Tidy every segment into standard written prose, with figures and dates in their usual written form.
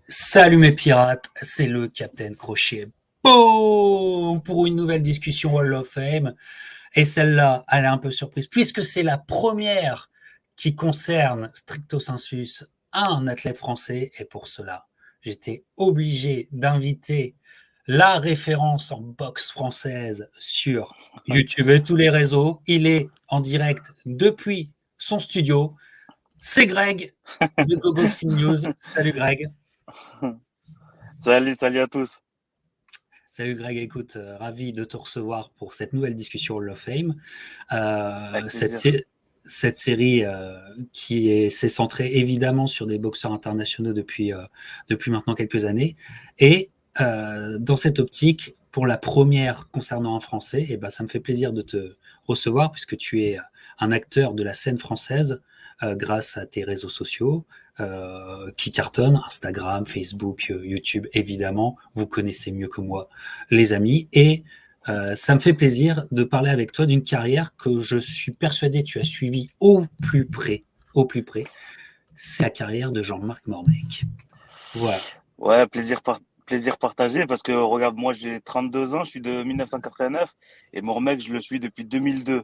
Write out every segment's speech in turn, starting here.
Salut mes pirates, c'est le Captain Crochet. Boum pour une nouvelle discussion Hall of Fame. Et celle-là, elle est un peu surprise, puisque c'est la première qui concerne stricto sensus un athlète français. Et pour cela, j'étais obligé d'inviter la référence en boxe française sur YouTube et tous les réseaux. Il est en direct depuis son studio. C'est Greg de Go Boxing News. Salut Greg. Salut à tous. Salut Greg, écoute, ravi de te recevoir pour cette nouvelle discussion Hall of Fame. Avec Cette, plaisir. cette série s'est centrée évidemment sur des boxeurs internationaux depuis maintenant quelques années. Et dans cette optique, pour la première concernant un Français, eh ben, ça me fait plaisir de te recevoir puisque tu es un acteur de la scène française grâce à tes réseaux sociaux qui cartonnent, Instagram, Facebook, YouTube, évidemment. Vous connaissez mieux que moi les amis. Et ça me fait plaisir de parler avec toi d'une carrière que je suis persuadé tu as suivie au plus près. Au plus près, c'est la carrière de Jean-Marc Mormec. Voilà. Ouais, plaisir partagé parce que regarde, moi j'ai 32 ans, je suis de 1989 et mon mec, je le suis depuis 2002.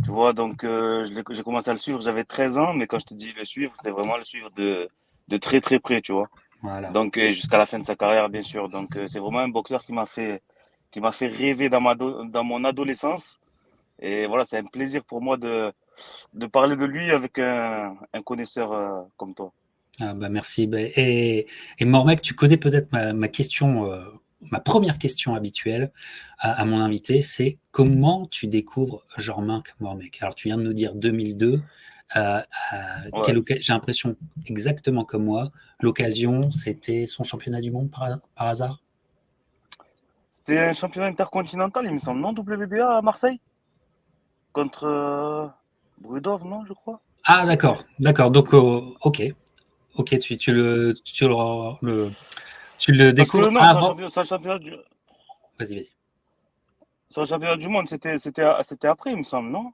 Tu vois, donc j'ai commencé à le suivre, j'avais 13 ans, mais quand je te dis le suivre, c'est vraiment le suivre de très très près, tu vois. Voilà. Donc jusqu'à la fin de sa carrière, bien sûr. Donc c'est vraiment un boxeur qui m'a fait rêver dans mon adolescence. Et voilà, c'est un plaisir pour moi de parler de lui avec un connaisseur comme toi. Ah, bah, merci. Bah, et Mormec, tu connais peut-être ma question, ma première question habituelle à mon invité, c'est comment tu découvres Jean-Marc Mormec? Alors, tu viens de nous dire 2002. Ouais. J'ai l'impression exactement comme moi. L'occasion, c'était son championnat du monde par hasard? C'était un championnat intercontinental, il me semble, non? WBA à Marseille? Contre Brudov, non, je crois? Je Ah, sais plus. d'accord, d'accord. Donc, ok, ok, tu le Parce que découvres non, avant. Vas-y, vas-y. c'est un championnat du monde, c'était après, il me semble, non?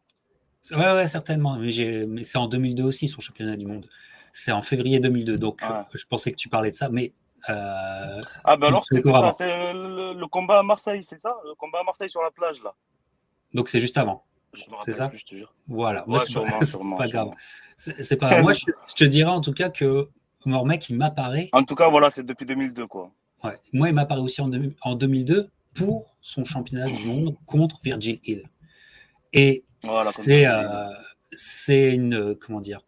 Ouais, ouais, certainement. Mais c'est en 2002 aussi, son championnat du monde. C'est en février 2002. Donc, Ouais. je pensais que tu parlais de ça, mais Ah, ben donc, alors tu le c'était découvres ça, avant. c'était le combat à Marseille, c'est ça? Le combat à Marseille sur la plage, là. Donc, c'est juste avant. Je me C'est rappelle ça? plus, je te jure. Voilà. Moi, Ouais, c'est pas, sûrement, c'est sûrement, pas grave. sûrement. C'est pas grave. Moi, je te dirais en tout cas que Mormec, il m'apparaît. En tout cas, voilà, c'est depuis 2002, quoi. Ouais, moi, il m'apparaît aussi en 2002 pour son championnat du monde contre Virgil Hill. Et Voilà, contre Virgil Hill. c'est une, comment dire,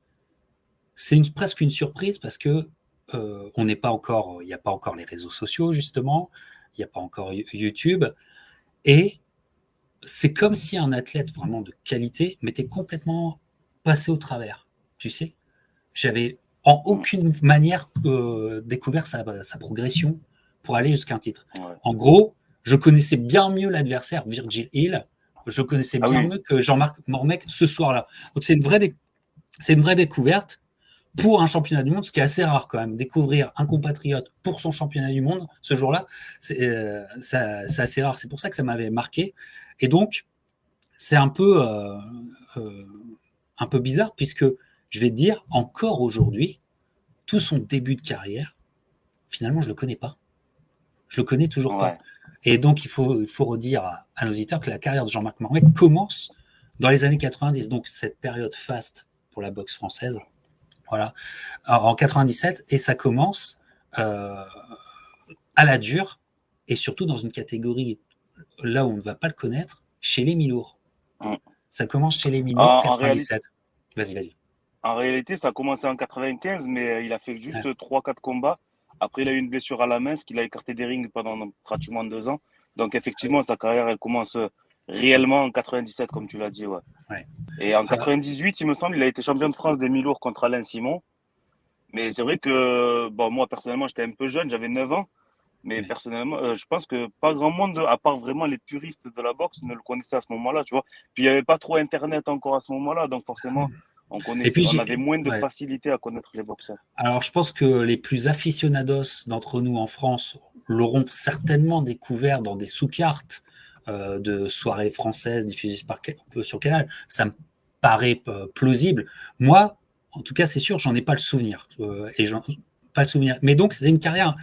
presque une surprise parce que on n'est pas encore, il n'y a pas encore les réseaux sociaux justement, il n'y a pas encore YouTube, et c'est comme si un athlète vraiment de qualité m'était complètement passé au travers. Tu sais, j'avais en Mm, aucune manière découvert sa progression pour aller jusqu'à un titre. ouais. En gros, je connaissais bien mieux l'adversaire Virgil Hill, je connaissais Ah bien oui, mieux que Jean-Marc Mormec ce soir-là. Donc c'est une vraie découverte pour un championnat du monde, ce qui est assez rare quand même. Découvrir un compatriote pour son championnat du monde ce jour-là, c'est assez rare. C'est pour ça que ça m'avait marqué. Et donc, c'est euh, un peu bizarre puisque je vais te dire, encore aujourd'hui, tout son début de carrière, finalement, je le connais pas. Je le connais toujours pas. ouais. Et donc, il faut redire à nos auditeurs que la carrière de Jean-Marc Mormet commence dans les années 90, donc cette période faste pour la boxe française. Voilà. Alors, en 97, et ça commence euh, à la dure, et surtout dans une catégorie là où on ne va pas le connaître, chez les mi-lourds. Mm. Ça commence chez les mi-lourds, En réalité, 97. Vas-y, vas-y. En réalité, ça a commencé en 95, mais il a fait Ouais, juste 3 4 combats. Après, il a eu une blessure à la main, ce qui l'a écarté des rings pendant pratiquement 2 ans. Donc, effectivement, sa carrière, elle commence ouais, réellement en 97, comme tu l'as dit. Ouais. ouais. Et en Euh, 98, il me semble, il a été champion de France des mi-lourds contre Alain Simon. Mais c'est vrai que, bon, moi, personnellement, j'étais un peu jeune, j'avais 9 ans. Mais ouais. personnellement, je pense que pas grand monde, à part vraiment les puristes de la boxe, ne le connaissait à ce moment-là, tu vois. Puis il n'y avait pas trop Internet encore à ce moment-là, donc forcément, Et puis, on avait moins de ouais. facilité à connaître les boxeurs. Alors, je pense que les plus aficionados d'entre nous en France l'auront certainement découvert dans des sous-cartes de soirées françaises diffusées sur Canal. Ça me paraît plausible. Moi, en tout cas, c'est sûr, j'en ai pas le souvenir. pas souvenir. Mais donc, c'est une carrière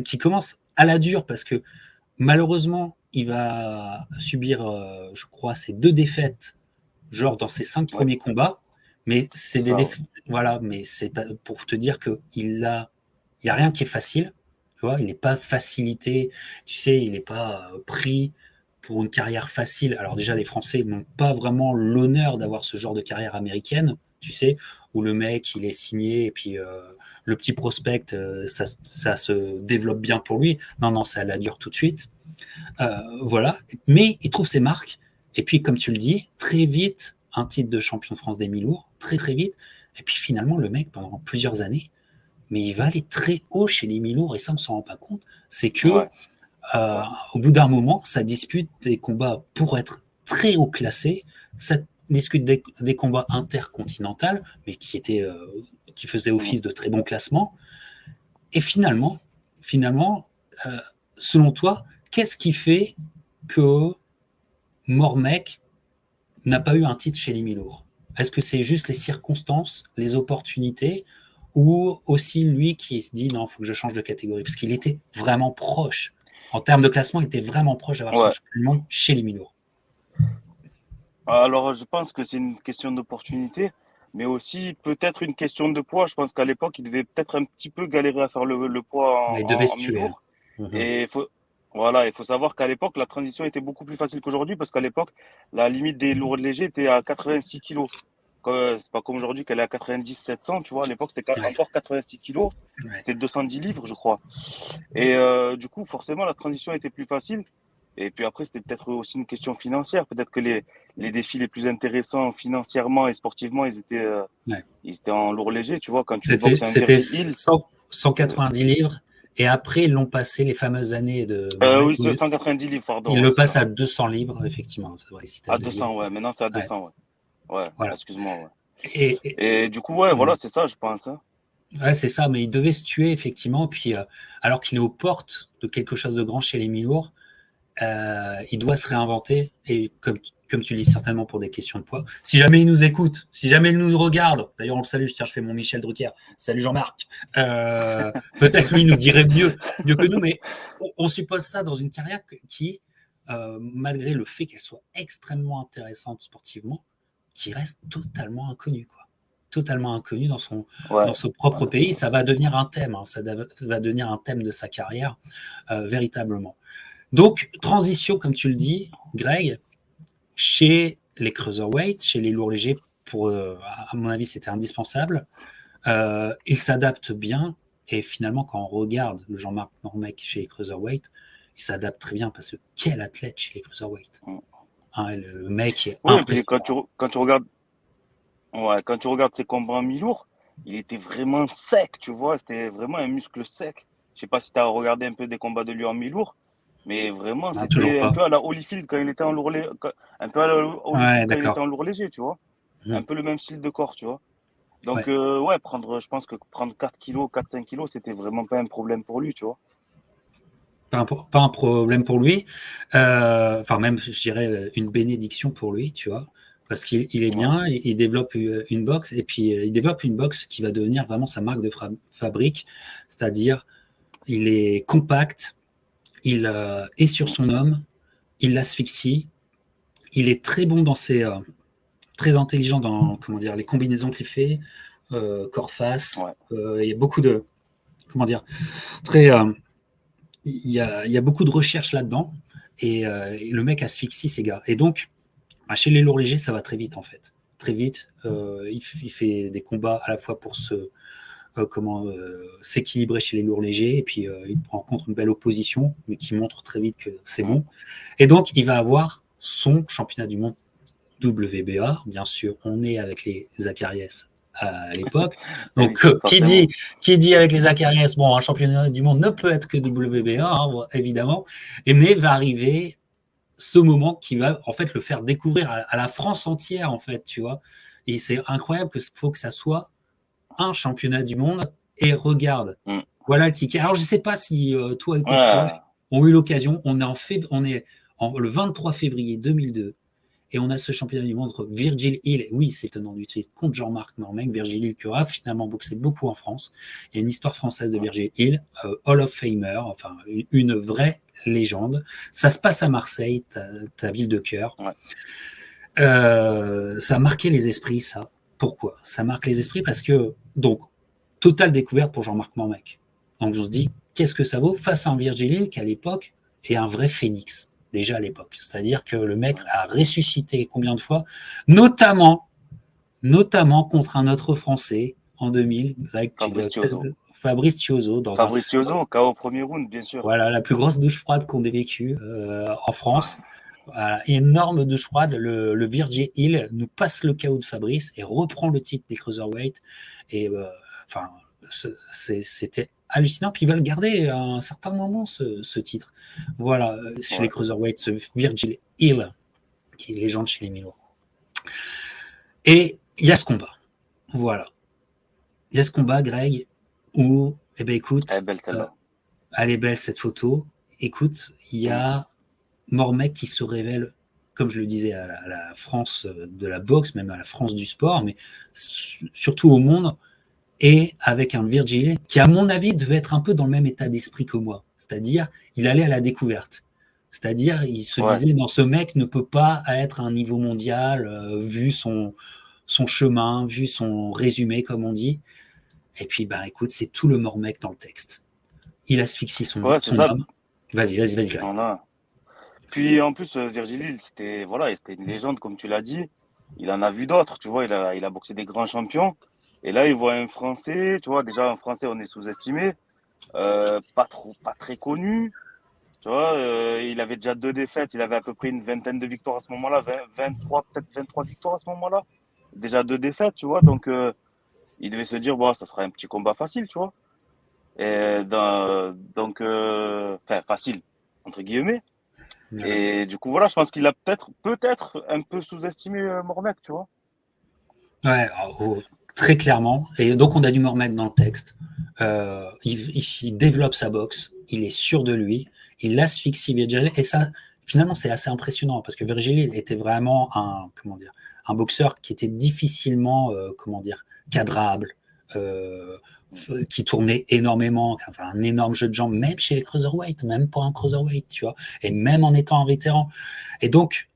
qui commence à la dure parce que malheureusement, il va subir, je crois, ses 2 défaites, genre dans ses 5 Ouais, premiers combats. Mais c'est c'est des ça, ouais. défaites. Voilà, mais c'est pas pour te dire qu'il a, il n'y a rien qui est facile. Tu vois, il n'est pas facilité. Tu sais, il n'est pas pris pour une carrière facile. Alors déjà, les Français n'ont pas vraiment l'honneur d'avoir ce genre de carrière américaine, tu sais, où le mec, il est signé et puis le petit prospect, ça se développe bien pour lui. Non, non, ça la dure tout de suite. Voilà. Mais il trouve ses marques. Et puis, comme tu le dis, très vite, un titre de champion de France des mi-lourds, très très vite. Et puis finalement, le mec, pendant plusieurs années, mais il va aller très haut chez les mi-lourds, et ça, on ne s'en rend pas compte. C'est que Ouais, ouais. au bout d'un moment, ça dispute des combats pour être très haut classé, ça discute des combats intercontinentaux, mais qui faisaient Mhm. office de très bons classements. Et finalement, euh, selon toi, qu'est-ce qui fait que Mormec n'a pas eu un titre chez les Milours? Est-ce que c'est juste les circonstances, les opportunités, ou aussi lui qui se dit non, il faut que je change de catégorie? Parce qu'il était vraiment proche. En termes de classement, il était vraiment proche d'avoir son Ouais. champion du monde chez les Milours. Alors, je pense que c'est une question d'opportunité, mais aussi peut-être une question de poids. Je pense qu'à l'époque, il devait peut-être un petit peu galérer à faire le poids Il devait se en tuer. mi-lourd. Mhm. Et voilà, il faut savoir qu'à l'époque, la transition était beaucoup plus facile qu'aujourd'hui parce qu'à l'époque, la limite des lourds légers était à 86 kilos. C'est pas comme aujourd'hui qu'elle est à 90, 700, tu vois. À l'époque, c'était Ouais, encore 86 kilos. ouais. C'était 210 livres, je crois. Et du coup, forcément, la transition était plus facile. Et puis après, c'était peut-être aussi une question financière. Peut-être que les défis les plus intéressants financièrement et sportivement, Ouais. ils étaient en lourd léger. Tu vois, quand tu C'était boxes un c'était Virgil Hill, 100 c'est, 190 livres. Et après, ils l'ont passé les fameuses années de Mormec oui, où c'est 190 livres, ils pardon, ouais, le c'est passent ça. à 200 livres, effectivement. C'est vrai, À système de livres. 200, ouais. Maintenant, c'est à Ouais, 200, ouais. Ouais, voilà. excuse-moi, ouais. Et, et- Et du coup, ouais, hmm. voilà, c'est ça, je pense, hein. Ouais, c'est ça, mais il devait se tuer, effectivement. Puis, alors qu'il est aux portes de quelque chose de grand chez les Milours, il doit se réinventer. Et comme tu le dis, certainement pour des questions de poids. Si jamais il nous écoute, si jamais il nous regarde, d'ailleurs, on le salue, je fais mon Michel Drucker. Salut Jean-Marc. Peut-être lui nous dirait mieux que nous, mais on suppose ça dans une carrière qui, malgré le fait qu'elle soit extrêmement intéressante sportivement, qui reste totalement inconnue, quoi. Totalement inconnu Ouais, dans son ouais, propre c'est pays. vrai. Ça va devenir un thème, hein, va devenir un thème de sa carrière, véritablement. Donc, transition, comme tu le dis, Greg, chez les cruiserweight, chez les lourds légers, à mon avis, c'était indispensable. Il s'adapte bien, et finalement, quand on regarde le Jean-Marc Mormec chez les cruiserweight, il s'adapte très bien, parce que quel athlète chez les cruiserweight, Mm. hein, le mec est Oui, et puis impressionnant. quand tu regardes, ouais, quand tu regardes ses combats en mi-lourd, il était vraiment sec, tu vois. C'était vraiment un muscle sec. Je sais pas si tu as regardé un peu des combats de lui en mi-lourd, mais vraiment, Non, toujours c'était un pas. peu à la Holyfield quand il était en lourd léger, un peu à la Ouais, Holyfield quand il était d'accord. en lourd léger, tu vois. Un Mmh. peu le même style de corps, tu vois. Donc, Ouais. ouais, je pense que prendre 4 kilos, 4-5 kilos, c'était vraiment pas un problème pour lui, tu vois. Pas un problème pour lui. Enfin, même, je dirais, une bénédiction pour lui, tu vois. Parce qu'il est Ouais. bien, il développe une boxe, et puis il développe une boxe qui va devenir vraiment sa marque de fabrique. C'est-à-dire, il est compact, il est sur Mm. son homme, il l'asphyxie, il est très bon très intelligent dans, comment dire, les combinaisons qu'il fait, corps-face. Ouais. Il y a beaucoup de, comment dire, très, il y a beaucoup de recherches là-dedans, et le mec asphyxie ses gars. Et donc, chez les lourds légers, ça va très vite en fait. Très vite. Il fait des combats à la fois pour s'équilibrer chez les lourds légers, et puis il prend en compte une belle opposition, mais qui montre très vite que c'est Mm. bon. Et donc, il va avoir son championnat du monde WBA. Bien sûr, on est avec les Zacharias à l'époque. Eh oui, Donc, forcément. qui dit avec les Zacharias, bon, un championnat du monde ne peut être que WBA, hein, évidemment, mais va arriver ce moment qui va en fait le faire découvrir à la France entière, en fait, tu vois. Et c'est incroyable qu'il faut que ça soit un championnat du monde. Et regarde, Mm. voilà le ticket. Alors, je ne sais pas si toi et tes proches Ouais. ont eu l'occasion. On est le 23 février 2002. Et on a ce championnat du monde entre Virgil Hill, oui, c'est le tenant du titre, contre Jean-Marc Mormec. Virgil Hill qui aura finalement boxé beaucoup en France. Il y a une histoire française de Virgil Hill, Hall of Famer, enfin une vraie légende. Ça se passe à Marseille, ta ville de cœur. Ouais. Ça a marqué les esprits, ça. Pourquoi? Ça marque les esprits parce que, donc, totale découverte pour Jean-Marc Mormec. Donc on se dit, qu'est-ce que ça vaut face à un Virgil Hill qui à l'époque est un vrai phénix, déjà à l'époque. C'est-à-dire que le mec a ressuscité combien de fois, notamment contre un autre Français en 2000, Greg, Fabrice Thiozot. Fabrice Thiozot, KO au premier round, bien sûr. Voilà, la plus grosse douche froide qu'on ait vécue en France. Voilà, énorme douche froide. Le Virgil Hill nous passe le KO de Fabrice et reprend le titre des Cruiserweight. Et enfin, c'était hallucinant. Puis il va le garder à un certain moment, ce titre. Voilà, chez les Cruiserweight, ce Virgil Hill, qui est légende chez les Milo. Et il y a ce combat. Voilà. Il y a ce combat, Greg, où, eh ben écoute, elle est belle celle-là. Elle est belle cette photo. Écoute, il y a Mormec qui se révèle, comme je le disais, à la France de la boxe, même à la France du sport, mais surtout au monde, et avec un Virgil qui, à mon avis, devait être un peu dans le même état d'esprit que moi. C'est-à-dire, il allait à la découverte. C'est-à-dire, il se disait, non, ce mec ne peut pas être à un niveau mondial, vu son chemin, vu son résumé, comme on dit. Et puis, bah, écoute, c'est tout le Mormec dans le texte. Il asphyxie son homme. Vas-y. Voilà. Puis en plus, Virgil Hill, c'était une légende, comme tu l'as dit. Il en a vu d'autres, tu vois. Il a boxé des grands champions. Et là, il voit un Français, tu vois. Déjà, un Français, on est sous-estimé. Pas très connu. Tu vois, il avait déjà 2 défaites. Il avait à peu près une vingtaine de victoires à ce moment-là. 23, peut-être 23 victoires à ce moment-là. Déjà 2 défaites, tu vois. Donc, il devait se dire, bon, ça sera un petit combat facile, tu vois. Et donc, facile, entre guillemets. Et du coup, voilà, je pense qu'il a peut-être un peu sous-estimé Mormec, tu vois. Ouais, très clairement. Et donc, on a du Mormec dans le texte. Il développe sa boxe, il est sûr de lui, il asphyxie Virgil. Et ça, finalement, c'est assez impressionnant parce que Virgil était vraiment un boxeur qui était difficilement, cadrable. Qui tournait énormément, enfin un énorme jeu de jambes, même chez les cruiserweight, même pour un cruiserweight, tu vois, et même en étant un vétéran. Et donc,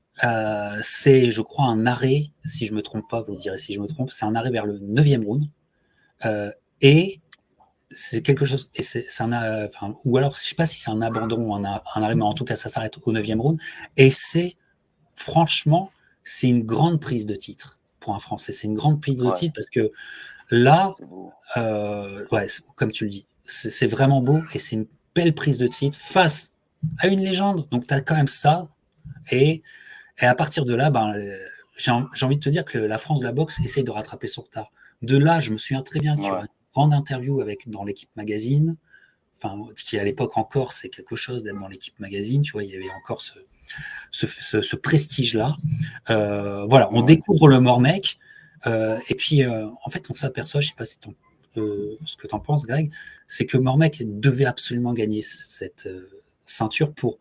c'est, je crois, un arrêt, si je me trompe pas, vous direz si je me trompe, c'est un arrêt vers le 9e round, et c'est quelque chose, et ou alors, je sais pas si c'est un abandon ou un arrêt, mais en tout cas, ça s'arrête au 9e round, et franchement, c'est une grande prise de titre pour un Français, c'est une grande prise de titre parce que là, comme tu le dis, c'est vraiment beau et c'est une belle prise de titre face à une légende. Donc, tu as quand même ça. Et à partir de là, j'ai envie de te dire que la France de la boxe essaye de rattraper son retard. De là, je me souviens très bien qu'il y a une grande interview dans l'équipe magazine, qui à l'époque encore, c'est quelque chose d'être dans l'équipe magazine. Tu vois, il y avait encore ce prestige-là. On découvre le Mormec. Et puis, en fait, on s'aperçoit, je ne sais pas si ce que tu en penses, Greg, c'est que Mormec devait absolument gagner cette ceinture pour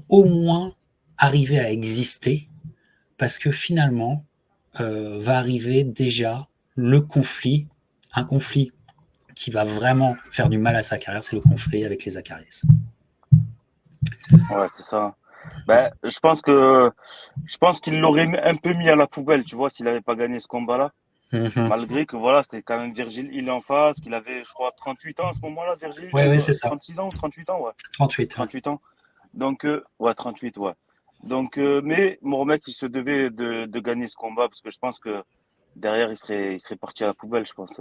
au moins arriver à exister, parce que finalement, va arriver déjà un conflit qui va vraiment faire du mal à sa carrière, c'est le conflit avec les Zacharias. Ouais, c'est ça. Je pense qu'il l'aurait un peu mis à la poubelle, tu vois, s'il n'avait pas gagné ce combat-là. Malgré que voilà, c'était quand même Virgil Hill en face, qu'il avait, je crois, 38 ans à ce moment-là, Virgil. Ouais, c'est ça. 36 ans ou 38 ans, ouais. 38 ans. Donc, 38, ouais. Donc, mais Mormec, il se devait de gagner ce combat parce que je pense que derrière, il serait parti à la poubelle, je pense.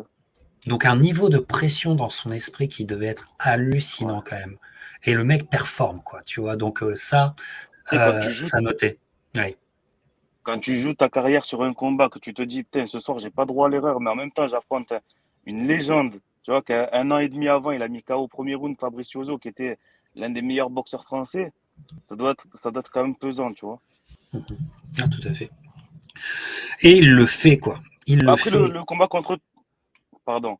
Donc, un niveau de pression dans son esprit qui devait être hallucinant quand même. Et le mec performe, quoi, tu vois. Donc, ça notait. Ouais. Quand tu joues ta carrière sur un combat, que tu te dis, putain, ce soir, j'ai pas droit à l'erreur, mais en même temps, j'affronte une légende. Tu vois, qu'un an et demi avant, il a mis KO au premier round Fabrice Thiozot, qui était l'un des meilleurs boxeurs français. Ça doit être quand même pesant, tu vois. Ah, tout à fait. Et il le fait, quoi. Après, le combat contre. Pardon.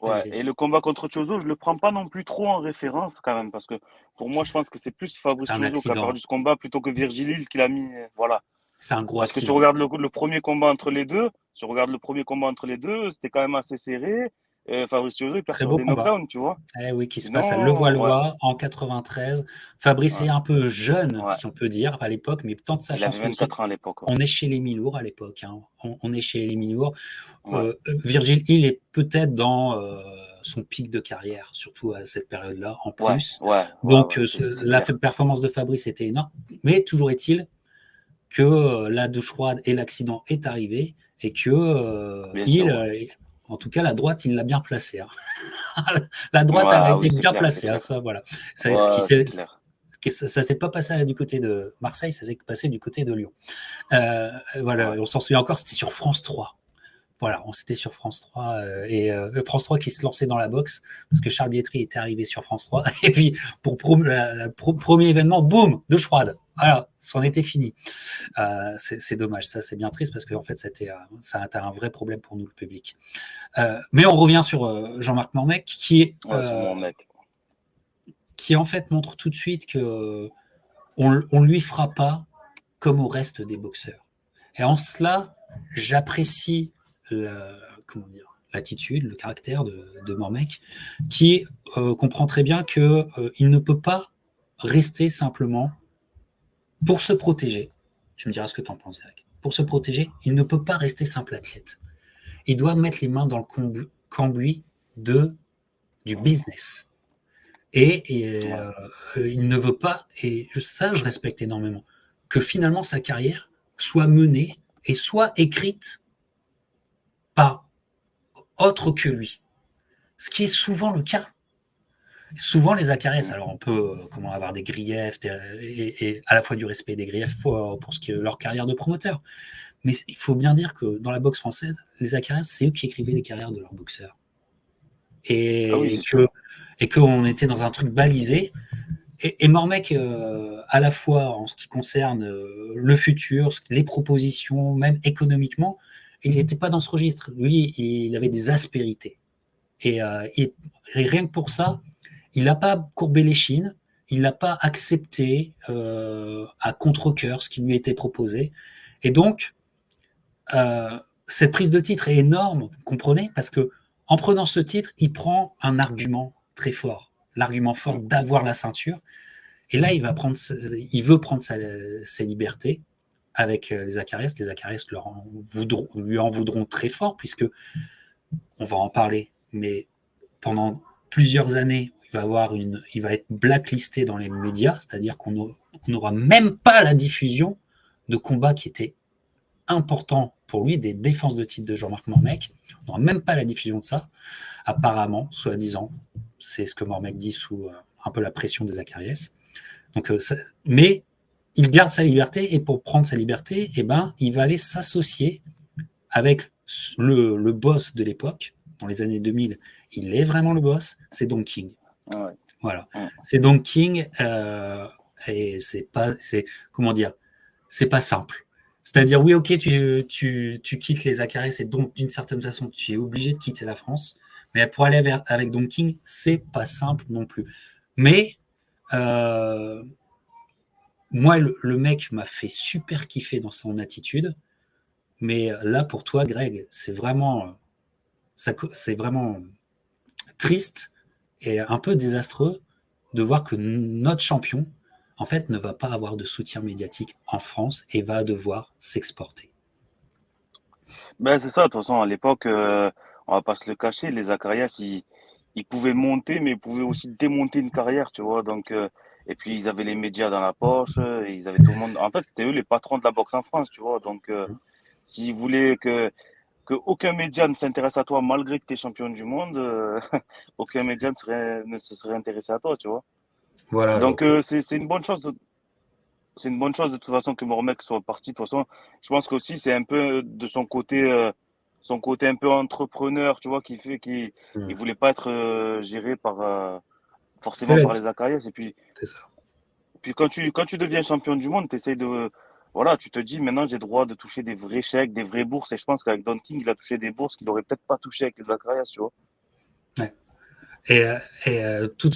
Vas-y, Ouais, et vas-y. le combat contre Chozo, je le prends pas non plus trop en référence quand même, parce que pour moi, je pense que c'est plus Fabrice C'est un Chozo qui a accident. perdu ce combat plutôt que Virgil Hill qui l'a mis. Voilà. C'est un gros Parce que tu accident. regardes le premier combat entre les deux, tu regardes le premier combat entre les deux, c'était quand même assez serré. Fabrice Chozo, il perd Très sur beau des combat. knockdowns, tu vois. Eh oui, qui se passe à Sinon, ouais, Levallois en 93. Fabrice ouais, est un peu jeune, ouais. si on peut dire, à l'époque, mais tente sa Il avait chance lui aussi. 24 ans à l'époque, ouais. On est chez les Milours à l'époque, hein. On est chez les Milours. Ouais, Virgil Hill est peut-être dans son pic de carrière, surtout à cette période-là, en ouais, plus. ouais, ouais, Donc, ouais, c'est la clair. performance de Fabrice était énorme. Mais toujours est-il que la douche froide et l'accident est arrivé et que Bien sûr, Hill, ouais. en tout cas, la droite, il l'a bien placée, hein. La droite, elle a Ouais, été oui, c'est bien clair, c'est placée, hein, clair. ça, voilà. Ce qui Ouais, c'est s'est, clair. ça s'est pas passé du côté de Marseille, ça s'est passé du côté de Lyon. Voilà, Ouais. on s'en souvient encore, c'était sur France 3. Voilà, on s'était sur France 3 et France 3 qui se lançait dans la boxe parce que Charles Bietri était arrivé sur France 3 et puis pour premier événement, boum, douche froide. Voilà, c'en était fini. C'est dommage, ça c'est bien triste parce que en fait ça a été un vrai problème pour nous le public. Mais on revient sur Jean-Marc Mormec Ouais, c'est mon mec. qui en fait montre tout de suite que on lui fera pas comme au reste des boxeurs. Et en cela, j'apprécie comment dire, l'attitude, le caractère de Mormec, qui comprend très bien que il ne peut pas rester simplement pour se protéger. Tu me diras ce que tu en penses, Greg. Pour se protéger, il ne peut pas rester simple athlète. Il doit mettre les mains dans le cambouis du business. Et Ouais. il ne veut pas, et ça je respecte énormément, que finalement sa carrière soit menée et soit écrite par autre que lui. Ce qui est souvent le cas. Souvent les acariès, Mm. alors on peut comment avoir des griefs et à la fois du respect des griefs pour ce qui est leur carrière de promoteur. Mais il faut bien dire que dans la boxe française, les acariès, c'est eux qui écrivaient les carrières de leurs boxeurs. Ah oui, Et c'est que sûr. et qu'on était dans un truc balisé. Et Mormec, à la fois en ce qui concerne le futur, les propositions, même économiquement, il n'était pas dans ce registre. Lui, il avait des aspérités. Et rien que pour ça, il n'a pas courbé les chines, il n'a pas accepté à contre-cœur ce qui lui était proposé. Et donc, cette prise de titre est énorme, vous comprenez, parce que en prenant ce titre, il prend un argument très fort, l'argument fort Mm. d'avoir la ceinture. Et là, il veut prendre ses libertés avec les Acarias. Les Acarias lui en voudront très fort, puisque on va en parler, mais pendant plusieurs années, il va être blacklisté dans les médias, c'est-à-dire qu'on n'aura même pas la diffusion de combats qui étaient importants pour lui, des défenses de titre de Jean-Marc Mormec. On n'aura même pas la diffusion de ça, apparemment, soi-disant. C'est ce que Mormec dit sous un peu la pression des Acarias. Donc, mais il garde sa liberté et pour prendre sa liberté, eh ben, il va aller s'associer avec le boss de l'époque. Dans les années 2000, il est vraiment le boss, c'est Don King. Ouais. Voilà, Mm. c'est Don King et c'est comment dire, c'est pas simple. C'est-à-dire, oui, ok, tu quittes les Acares et donc d'une certaine façon, tu es obligé de quitter la France, mais pour aller avec Don King, c'est pas simple non plus. Mais euh, moi, le mec m'a fait super kiffer dans son attitude. Mais là, pour toi, Greg, c'est vraiment triste et un peu désastreux de voir que notre champion, en fait, ne va pas avoir de soutien médiatique en France et va devoir s'exporter. Ben, c'est ça, de toute façon, à l'époque, on va pas se le cacher, les Zacharias, ils pouvaient monter, mais ils pouvaient aussi démonter une carrière, tu vois. Donc, et puis, ils avaient les médias dans la poche, et ils avaient tout le monde. En fait, c'était eux les patrons de la boxe en France, tu vois. Donc, s'ils voulaient que aucun média ne s'intéresse à toi, malgré que tu es champion du monde, aucun média ne se serait intéressé à toi, tu vois. Voilà, Donc, donc c'est une bonne chose c'est une bonne chose de toute façon que Mormec soit parti. De toute façon, je pense qu'aussi c'est un peu de son côté un peu entrepreneur, tu vois, qui fait qu'il il voulait pas être géré par forcément par les Acarias. Et c'est ça. puis quand tu deviens champion du monde, tu essaies de voilà, tu te dis maintenant j'ai droit de toucher des vrais chèques, des vraies bourses. Et je pense qu'avec Don King, il a touché des bourses qu'il aurait peut-être pas touché avec les Acarias, tu vois. Tout,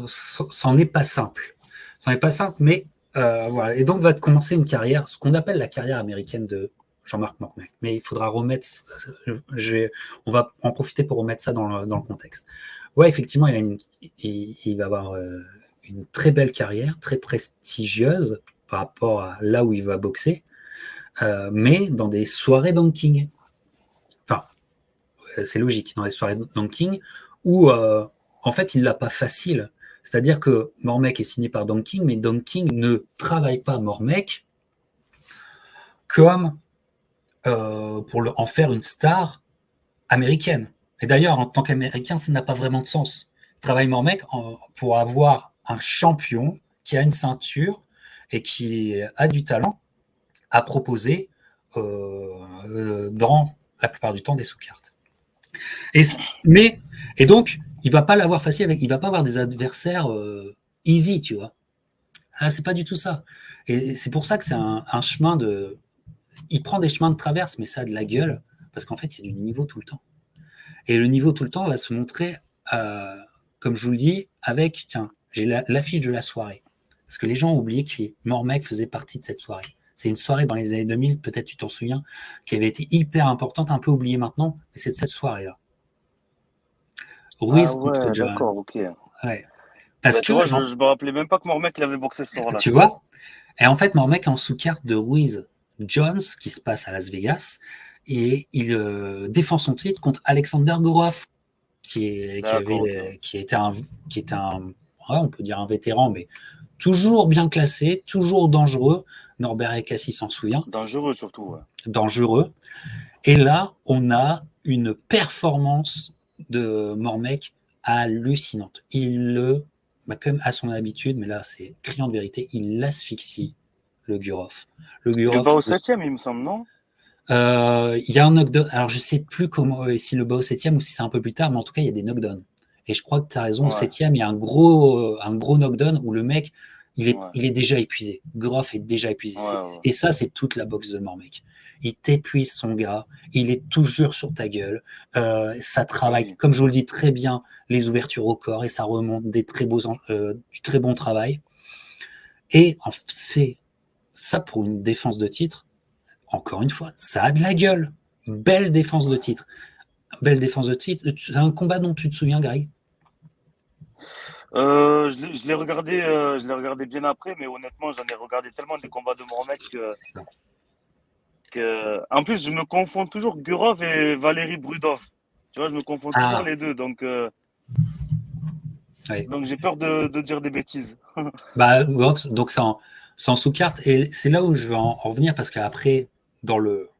c'en est pas simple. Ça n'est pas simple, mais voilà. Et donc va commencer une carrière, ce qu'on appelle la carrière américaine de Jean-Marc Mormec. Mais il faudra remettre, on va en profiter pour remettre ça dans le contexte. Ouais, effectivement, il va avoir une très belle carrière, très prestigieuse par rapport à là où il va boxer, mais dans des soirées King. Enfin, c'est logique, dans les soirées King, où en fait, il l'a pas facile. C'est-à-dire que Mormec est signé par Don King, mais Don King ne travaille pas Mormec comme pour en faire une star américaine. Et d'ailleurs, en tant qu'Américain, ça n'a pas vraiment de sens. Il travaille Mormec pour avoir un champion qui a une ceinture et qui a du talent à proposer dans la plupart du temps des sous-cartes. Et donc, il va pas l'avoir facile il va pas avoir des adversaires easy, tu vois. Ah, c'est pas du tout ça. Et c'est pour ça que c'est un chemin de. Il prend des chemins de traverse, mais ça a de la gueule, parce qu'en fait, il y a du niveau tout le temps. Et le niveau tout le temps va se montrer, comme je vous le dis, avec, tiens, j'ai l'affiche de la soirée. Parce que les gens ont oublié que Mormec faisait partie de cette soirée. C'est une soirée dans les années 2000, peut-être tu t'en souviens, qui avait été hyper importante, un peu oubliée maintenant, mais c'est de cette soirée-là. Ah Ruiz contre ouais, Jones. d'accord, ok. Ouais. Parce Bah, tu que, vois, je me rappelais même pas que Mormec il avait boxé ce soir-là, tu tu vois. vois, et en fait, Mormec est en sous-carte de Ruiz Jones, qui se passe à Las Vegas, et il défend son titre contre Alexander Gorov, D'accord, ok. qui était ouais, on peut dire un vétéran, mais toujours bien classé, toujours dangereux. Norbert Ekassi s'en souvient, Dangereux surtout, ouais. dangereux. Et là, on a une performance de Mormec hallucinante. Il comme à son habitude, mais là c'est criant de vérité, il l'asphyxie, le Gurov. Le Il le bat Gurov, au septième, il me semble, non? il y a un knockdown. Alors, je sais plus comment, si le bat au septième ou si c'est un peu plus tard, mais en tout cas, il y a des knockdowns. Et je crois que tu as raison, au Ouais, septième, il y a un gros knockdown où le mec, ouais, il est déjà épuisé. Groff est déjà épuisé. ouais, ouais. Et ça, c'est toute la boxe de Mormec. Il t'épuise son gars, il est toujours sur ta gueule. Ça Ah travaille, oui. comme je vous le dis très bien, les ouvertures au corps et ça remonte du très bon travail. Et c'est ça pour une défense de titre encore une fois, ça a de la gueule. Belle défense de titre. Belle défense de titre. C'est un combat dont tu te souviens, Greg? Je l'ai regardé bien après, mais honnêtement, j'en ai regardé tellement des combats de Mohamed en plus, je me confonds toujours Gurov et Valérie Brudov. Tu vois, je me confonds toujours Ah, les deux, ouais. donc j'ai peur de dire des bêtises. Bah, donc c'est en sous-carte. Et c'est là où je veux en revenir parce qu'après, dans le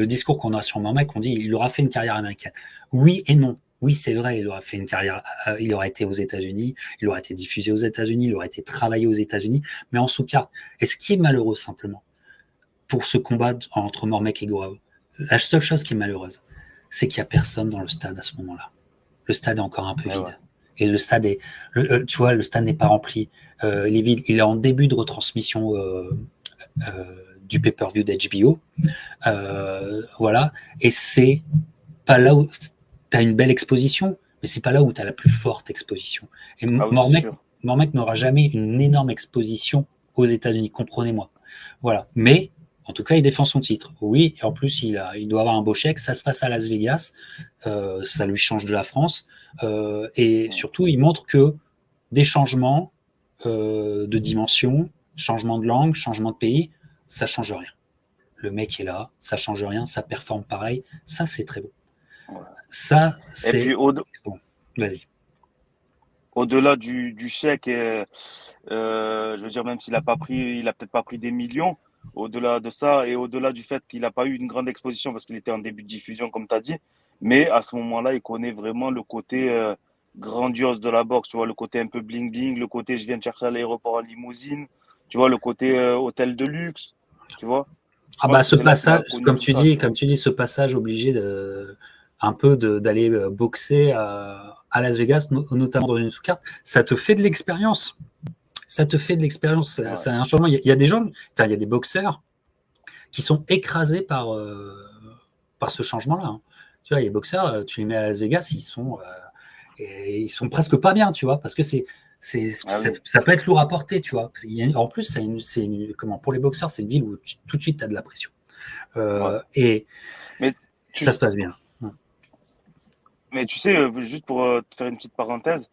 discours qu'on a sur Mamek, on dit il aura fait une carrière américaine. Oui et non. Oui, c'est vrai, il aura fait une carrière, il aura été aux États-Unis, il aura été diffusé aux États-Unis, il aura été travaillé aux États-Unis, mais en sous-carte. Et ce qui est malheureux simplement, pour ce combat entre Mormec et Gourov. La seule chose qui est malheureuse, c'est qu'il n'y a personne dans le stade à ce moment-là. Le stade est encore un peu Et ouais. vide. Et le stade est, tu vois, le stade n'est pas rempli. Il est vide. Il est en début de retransmission du pay-per-view d'HBO. Voilà. Et c'est pas là où tu as une belle exposition, mais c'est pas là où tu as la plus forte exposition. Et Ah oui, c'est sûr. Mormec n'aura jamais une énorme exposition aux États-Unis, comprenez-moi. Voilà. Mais en tout cas, il défend son titre. Oui, et en plus, il doit avoir un beau chèque. Ça se passe à Las Vegas. Ça lui change de la France. Et surtout, il montre que des changements de dimension, changement de langue, changement de pays, ça change rien. Le mec est là, ça change rien, ça performe pareil. Ça, c'est très beau. Ouais. Ça, Et puis c'est bon. Vas-y. au-delà du chèque, je veux dire, même s'il a pas pris, il a peut-être pas pris des millions, au-delà de ça et au-delà du fait qu'il n'a pas eu une grande exposition parce qu'il était en début de diffusion, comme tu as dit, mais à ce moment-là, il connaît vraiment le côté grandiose de la boxe, tu vois, le côté un peu bling-bling, le côté je viens te chercher à l'aéroport en limousine, tu vois, le côté hôtel de luxe, tu vois. Je Ah pense bah que ce c'est là qu'il a passage, connu tout ça, tu vois. comme tu dis, ce passage obligé un peu d'aller boxer à Las Vegas, notamment dans une sous-carte, ça te fait de l'expérience. Ça te fait de l'expérience. Ouais, C'est un changement. Il y a des gens, enfin, il y a des boxeurs qui sont écrasés par ce changement-là. Hein. Tu vois, les boxeurs, tu les mets à Las Vegas, ils sont presque pas bien, tu vois, parce que Ah oui. ça peut être lourd à porter, tu vois. En plus, comment, pour les boxeurs, c'est une ville où tout de suite, tu as de la pression. Ouais. Et Mais tu, ça se passe bien. mais tu sais, juste pour te faire une petite parenthèse,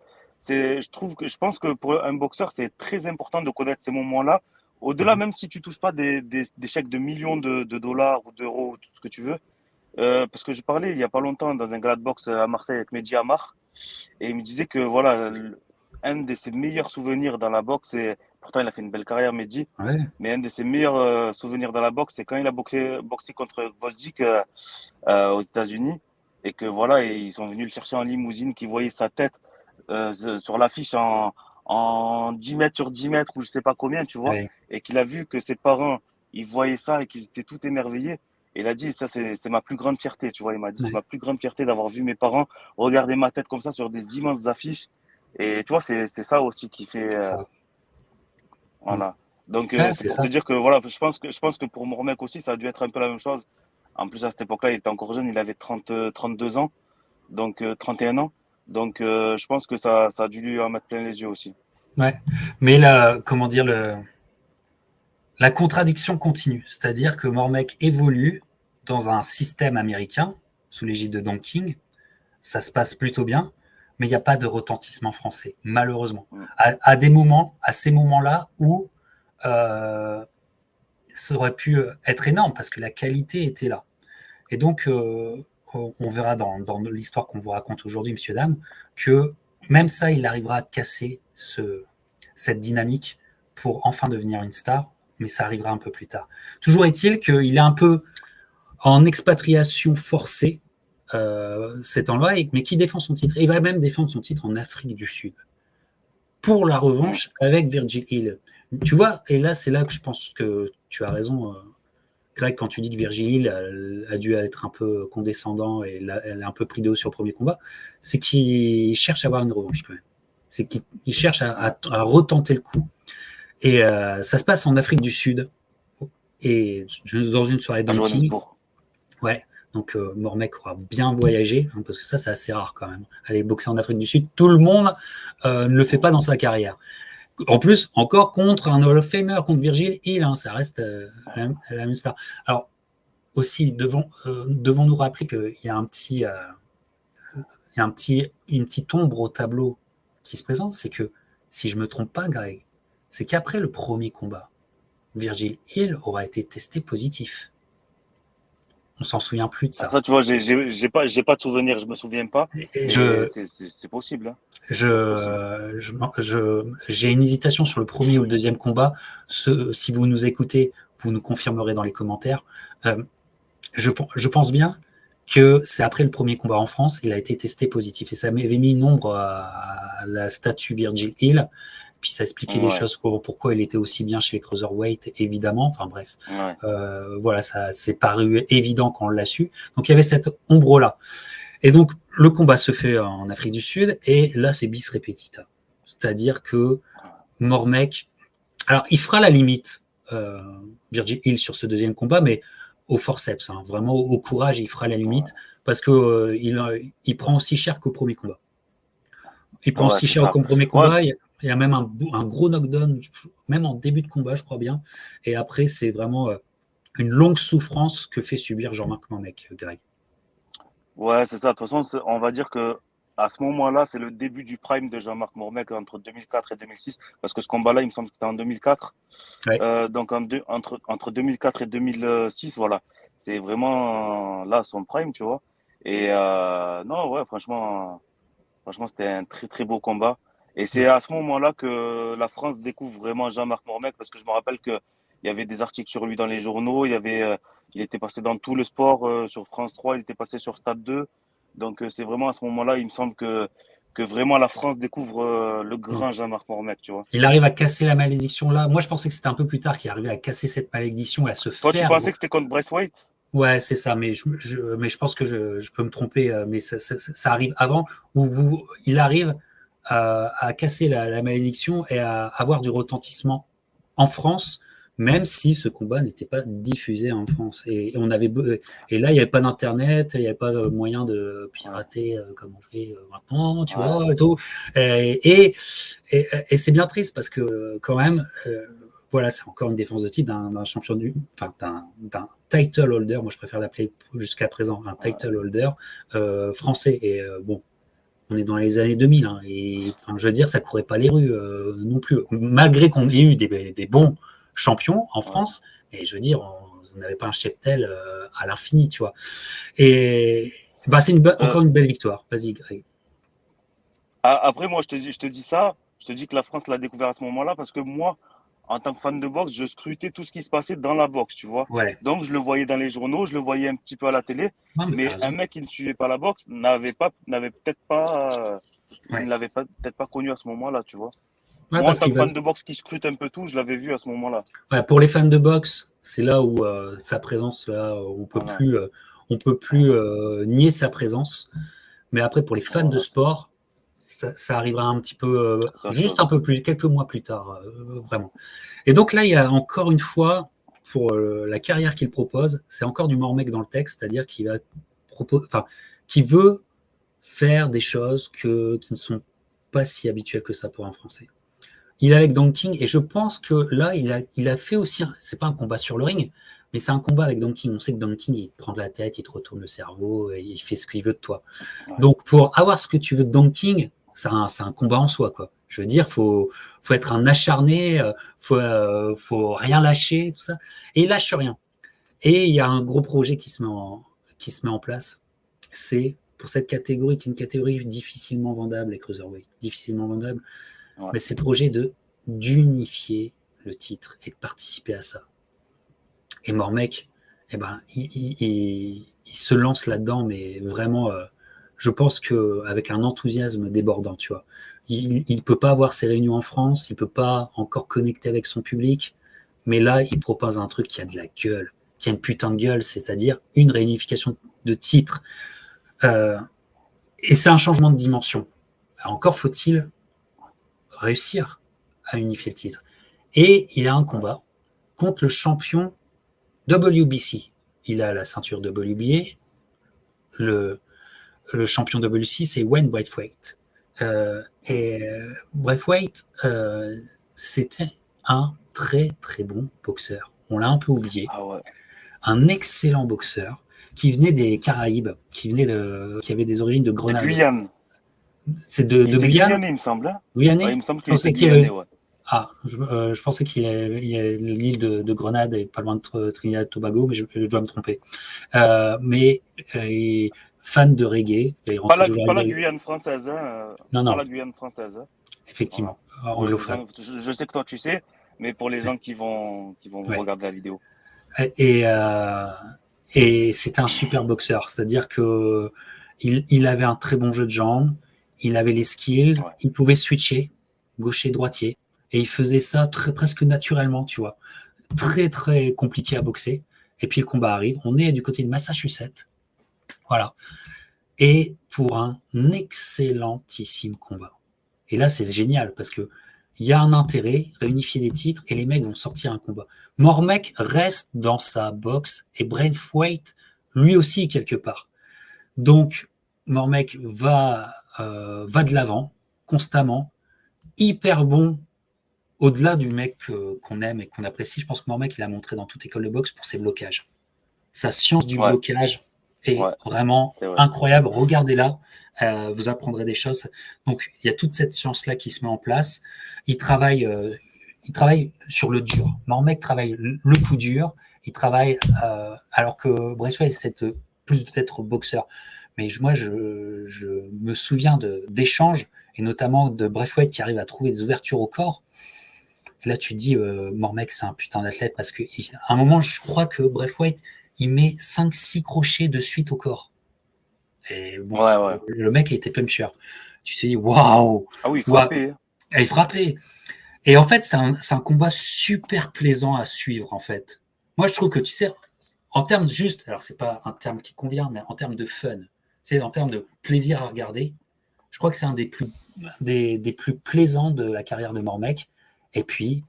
je pense que pour un boxeur, c'est très important de connaître ces moments-là. Au-delà, Mhm. même si tu touches pas des chèques de millions de dollars ou d'euros, tout ce que tu veux. Parce que je parlais il y a pas longtemps dans un gala de boxe à Marseille avec Mehdi Amar, et il me disait que voilà, un de ses meilleurs souvenirs dans la boxe, et pourtant il a fait une belle carrière, Mehdi, Ouais, mais un de ses meilleurs souvenirs dans la boxe, c'est quand il a boxé contre Gvozdyk aux États-Unis, et que voilà, et ils sont venus le chercher en limousine, qui voyaient sa tête sur l'affiche en 10 mètres sur 10 mètres ou je sais pas combien, tu vois, ouais, et qu'il a vu que ses parents, ils voyaient ça et qu'ils étaient tout émerveillés. Et il a dit, ça, c'est ma plus grande fierté, tu vois. Il m'a dit, c'est ouais. ma plus grande fierté d'avoir vu mes parents regarder ma tête comme ça sur des immenses affiches. Et tu vois, c'est ça aussi qui fait, C'est ça. Mm. voilà. Donc, Ouais, c'est c'est pour te ça. dire que, voilà, je pense que pour mon mec aussi, ça a dû être un peu la même chose. En plus, à cette époque-là, il était encore jeune, il avait 32 ans, donc 31 ans. Donc, je pense que ça a dû lui en mettre plein les yeux aussi. Ouais. Mais là, comment dire, la contradiction continue. C'est-à-dire que Mormec évolue dans un système américain, sous l'égide de Don King. Ça se passe plutôt bien, mais il n'y a pas de retentissement français, malheureusement. Mm. À des moments, à ces moments-là où euh, ça aurait pu être énorme parce que la qualité était là. Et donc, on verra dans l'histoire qu'on vous raconte aujourd'hui, monsieur, dame, que même ça, il arrivera à casser cette dynamique pour enfin devenir une star, mais ça arrivera un peu plus tard. Toujours est-il qu'il est un peu en expatriation forcée, cet endroit, mais qui défend son titre. Et il va même défendre son titre en Afrique du Sud pour la Mm. revanche avec Virgil Hill. Tu vois, et là, c'est là que je pense que tu as raison, Greg, quand tu dis que Virgil Hill a dû être un peu condescendant et elle a un peu pris de haut sur le premier combat, c'est qu'il cherche à avoir une revanche quand même. C'est qu'il cherche Ouais. à retenter le coup. Et ça se passe en Afrique du Sud et dans une soirée À Donkey. Johannesburg. Ouais. Donc Mormec aura bien voyagé, hein, parce que ça, c'est assez rare quand même. Aller boxer en Afrique du Sud, tout le monde ne le fait Mm. pas dans sa carrière. En plus, encore contre un Hall of Famer, contre Virgil Hill, hein, ça reste la même star. Alors, aussi, devons nous rappeler qu'il y a une petite ombre au tableau qui se présente, c'est que, si je ne me trompe pas, Greg, c'est qu'après le premier combat, Virgil Hill aura été testé positif. On s'en souvient plus de Ah, ça. ça, tu vois, j'ai pas de souvenir, je me souviens pas, Et mais c'est possible, hein. C'est possible. j'ai une hésitation sur le premier ou le deuxième combat. Si vous nous écoutez, vous nous confirmerez dans les commentaires. Euh, je pense bien que c'est après le premier combat en France, il a été testé positif. Et ça m'avait mis une ombre à la statue Virgil Hill. Puis ça expliquait les Ouais, choses pourquoi il était aussi bien chez les cruiserweight, évidemment. Enfin bref, ouais. voilà, ça c'est paru évident quand on l'a su. Donc il y avait cette ombre-là. Et donc le combat se fait en Afrique du Sud, et là c'est bis repetita. C'est-à-dire que Mormec, alors il fera la limite, euh, Virgil Hill, sur ce deuxième combat, mais au forceps, hein, vraiment au courage, il fera la limite, parce que il prend aussi cher qu'au premier combat. Il prend Ouais, aussi c'est cher ça. qu'au premier Ouais, combat, il y a même un gros knockdown, même en début de combat, je crois bien, et après c'est vraiment une longue souffrance que fait subir Jean-Marc Mormec, Greg. ouais, c'est ça. De toute façon, on va dire que à ce moment-là, c'est le début du prime de Jean-Marc Mourmec entre 2004 et 2006. Parce que ce combat-là, il me semble que c'était en 2004. Ouais. Donc entre 2004 et 2006, voilà. C'est vraiment là son prime, tu vois. Et non, ouais, franchement, c'était un très très beau combat. Et c'est Ouais. à ce moment-là que la France découvre vraiment Jean-Marc Mormec, parce que je me rappelle que il y avait des articles sur lui dans les journaux, il était passé dans tout le sport sur France 3, il était passé sur Stade 2. Donc c'est vraiment à ce moment-là, il me semble que vraiment la France découvre le Mm. grand Jean-Marc Mormec, tu vois. Il arrive à casser la malédiction là. Moi, je pensais que c'était un peu plus tard qu'il arrivait à casser cette malédiction et à se Toi, tu faire. pensais que c'était contre Braithwaite? Ouais, c'est ça, mais mais je pense que je peux me tromper, mais ça arrive avant, où il arrive à casser la malédiction et à avoir du retentissement en France, même si ce combat n'était pas diffusé en France. Et là, il n'y avait pas d'internet, il n'y avait pas moyen de pirater comme on fait maintenant, tu vois, et tout. Et c'est bien triste parce que quand même, voilà, c'est encore une défense de titre d'un champion d'un title holder. Moi, je préfère l'appeler jusqu'à présent un title holder français. Et bon, on est dans les années 2000, hein, et enfin, je veux dire, ça courait pas les rues non plus. Malgré qu'on ait eu des bons champions en France, et je veux dire, on n'avait pas un cheptel à l'infini, tu vois. Et bah, c'est encore une belle victoire. Vas-y, Greg. Après, moi, je te dis que la France l'a découvert à ce moment-là parce que moi, en tant que fan de boxe, je scrutais tout ce qui se passait dans la boxe, tu vois. Ouais. Donc, je le voyais dans les journaux, je le voyais un petit peu à la télé, Non, mais t'as mais un raison. mec qui ne suivait pas la boxe n'avait peut-être pas, il Ouais. ne l'avait pas, peut-être pas connu à ce moment-là, tu vois. Ouais, Moi, en parce tant qu'il que va. fan de boxe qui scrute un peu tout, je l'avais vu à ce moment-là. Ouais, pour les fans de boxe, c'est là où sa présence, là, Voilà. on peut plus nier sa présence. Mais après, pour les fans de Voilà, c'est ça. sport, ça arrivera un petit peu, C'est autre juste chose. un peu plus, quelques mois plus tard, vraiment. Et donc là, il y a encore une fois, pour la carrière qu'il propose, c'est encore du Mormec dans le texte, c'est-à-dire qu'il va enfin, qui veut faire des choses qui ne sont pas si habituelles que ça pour un Français. Il est avec Don King, et je pense que là, il a fait aussi, c'est pas un combat sur le ring, mais c'est un combat avec Don King. On sait que Don King, il te prend de la tête, il te retourne le cerveau, et il fait ce qu'il veut de toi. Ouais. Donc, pour avoir ce que tu veux de Don King, c'est un combat en soi, quoi. Je veux dire, faut être un acharné, faut rien lâcher, tout ça. Et il lâche rien. Et il y a un gros projet qui se met en place. C'est pour cette catégorie, qui est une catégorie difficilement vendable, les cruiserweight, difficilement vendable, Ouais. mais c'est le projet d'unifier le titre et de participer à ça. Et Mormec, eh ben, il se lance là-dedans, mais vraiment, je pense qu'avec un enthousiasme débordant, tu vois. Il ne peut pas avoir ses réunions en France, il ne peut pas encore connecter avec son public, mais là, il propose un truc qui a de la gueule, qui a une putain de gueule, c'est-à-dire une réunification de titres. Euh, et c'est un changement de dimension. Alors encore faut-il réussir à unifier le titre. Et il a un Ouais. combat contre le champion WBC. Il a la ceinture WBA. Le champion WBC, c'est Wayne Braithwaite. Braithwaite, c'était un très très bon boxeur. On l'a un peu oublié. Ah ouais. Un excellent boxeur qui venait des Caraïbes, qui avait des origines de De Grenade. Guyane. C'est Il de était Guyane. guyanais, il me semble, hein. Ouais, il Guyanais. me semble Je qu'il était pensais qu'il y avait. guyanais, ouais. Ah, je pensais il y a l'île de Grenade et pas loin de Trinidad et Tobago, mais je dois me tromper. Mais fan de reggae, il rentre toujours Pas avec la des. Guyane française, hein. Non, Pas non, la Guyane française, hein. Voilà. effectivement, Pour les anglophone. gens, je sais que toi tu sais, mais pour les gens qui vont Ouais. regarder la vidéo. Et, euh, et c'était un super boxeur, c'est-à-dire que il avait un très bon jeu de jambes, il avait les skills, Ouais. il pouvait switcher gaucher droitier, et il faisait ça presque naturellement, tu vois. Très très compliqué à boxer. Et puis le combat arrive. On est du côté de Massachusetts, voilà. Et pour un excellentissime combat. Et là, c'est génial parce que il y a un intérêt, réunifier des titres, et les mecs vont sortir un combat. Mormec reste dans sa boxe et Braithwaite, lui aussi, quelque part. Donc, Mormec va de l'avant, constamment, hyper bon, au-delà du mec qu'on aime et qu'on apprécie. Je pense que Mormec, il a montré dans toute école de boxe pour ses blocages. Sa science du Ouais. blocage est Ouais. vraiment C'est vrai. incroyable. Regardez-la, vous apprendrez des choses. Donc, il y a toute cette science-là qui se met en place. Il travaille, euh, il travaille sur le dur. Mormec travaille le coup dur. Il travaille, alors que Braithwaite, c'est plus d'être boxeur. Mais je me souviens d'échanges, et notamment de Braithwaite qui arrive à trouver des ouvertures au corps. Et là, tu te dis, Mormec, c'est un putain d'athlète parce qu'à un moment, je crois que Braithwaite, il met 5-6 crochets de suite au corps. Et bon, Ouais, ouais. le mec, il était puncher. Tu te dis, waouh, Ah oui, waouh, frappé, hein. elle est frappée. Et en fait, c'est un combat super plaisant à suivre, en fait. Moi, je trouve que, tu sais, en termes juste, alors c'est pas un terme qui convient, mais en termes de fun, c'est en termes de plaisir à regarder, je crois que c'est un des plus plaisants de la carrière de Mormec. Et puis,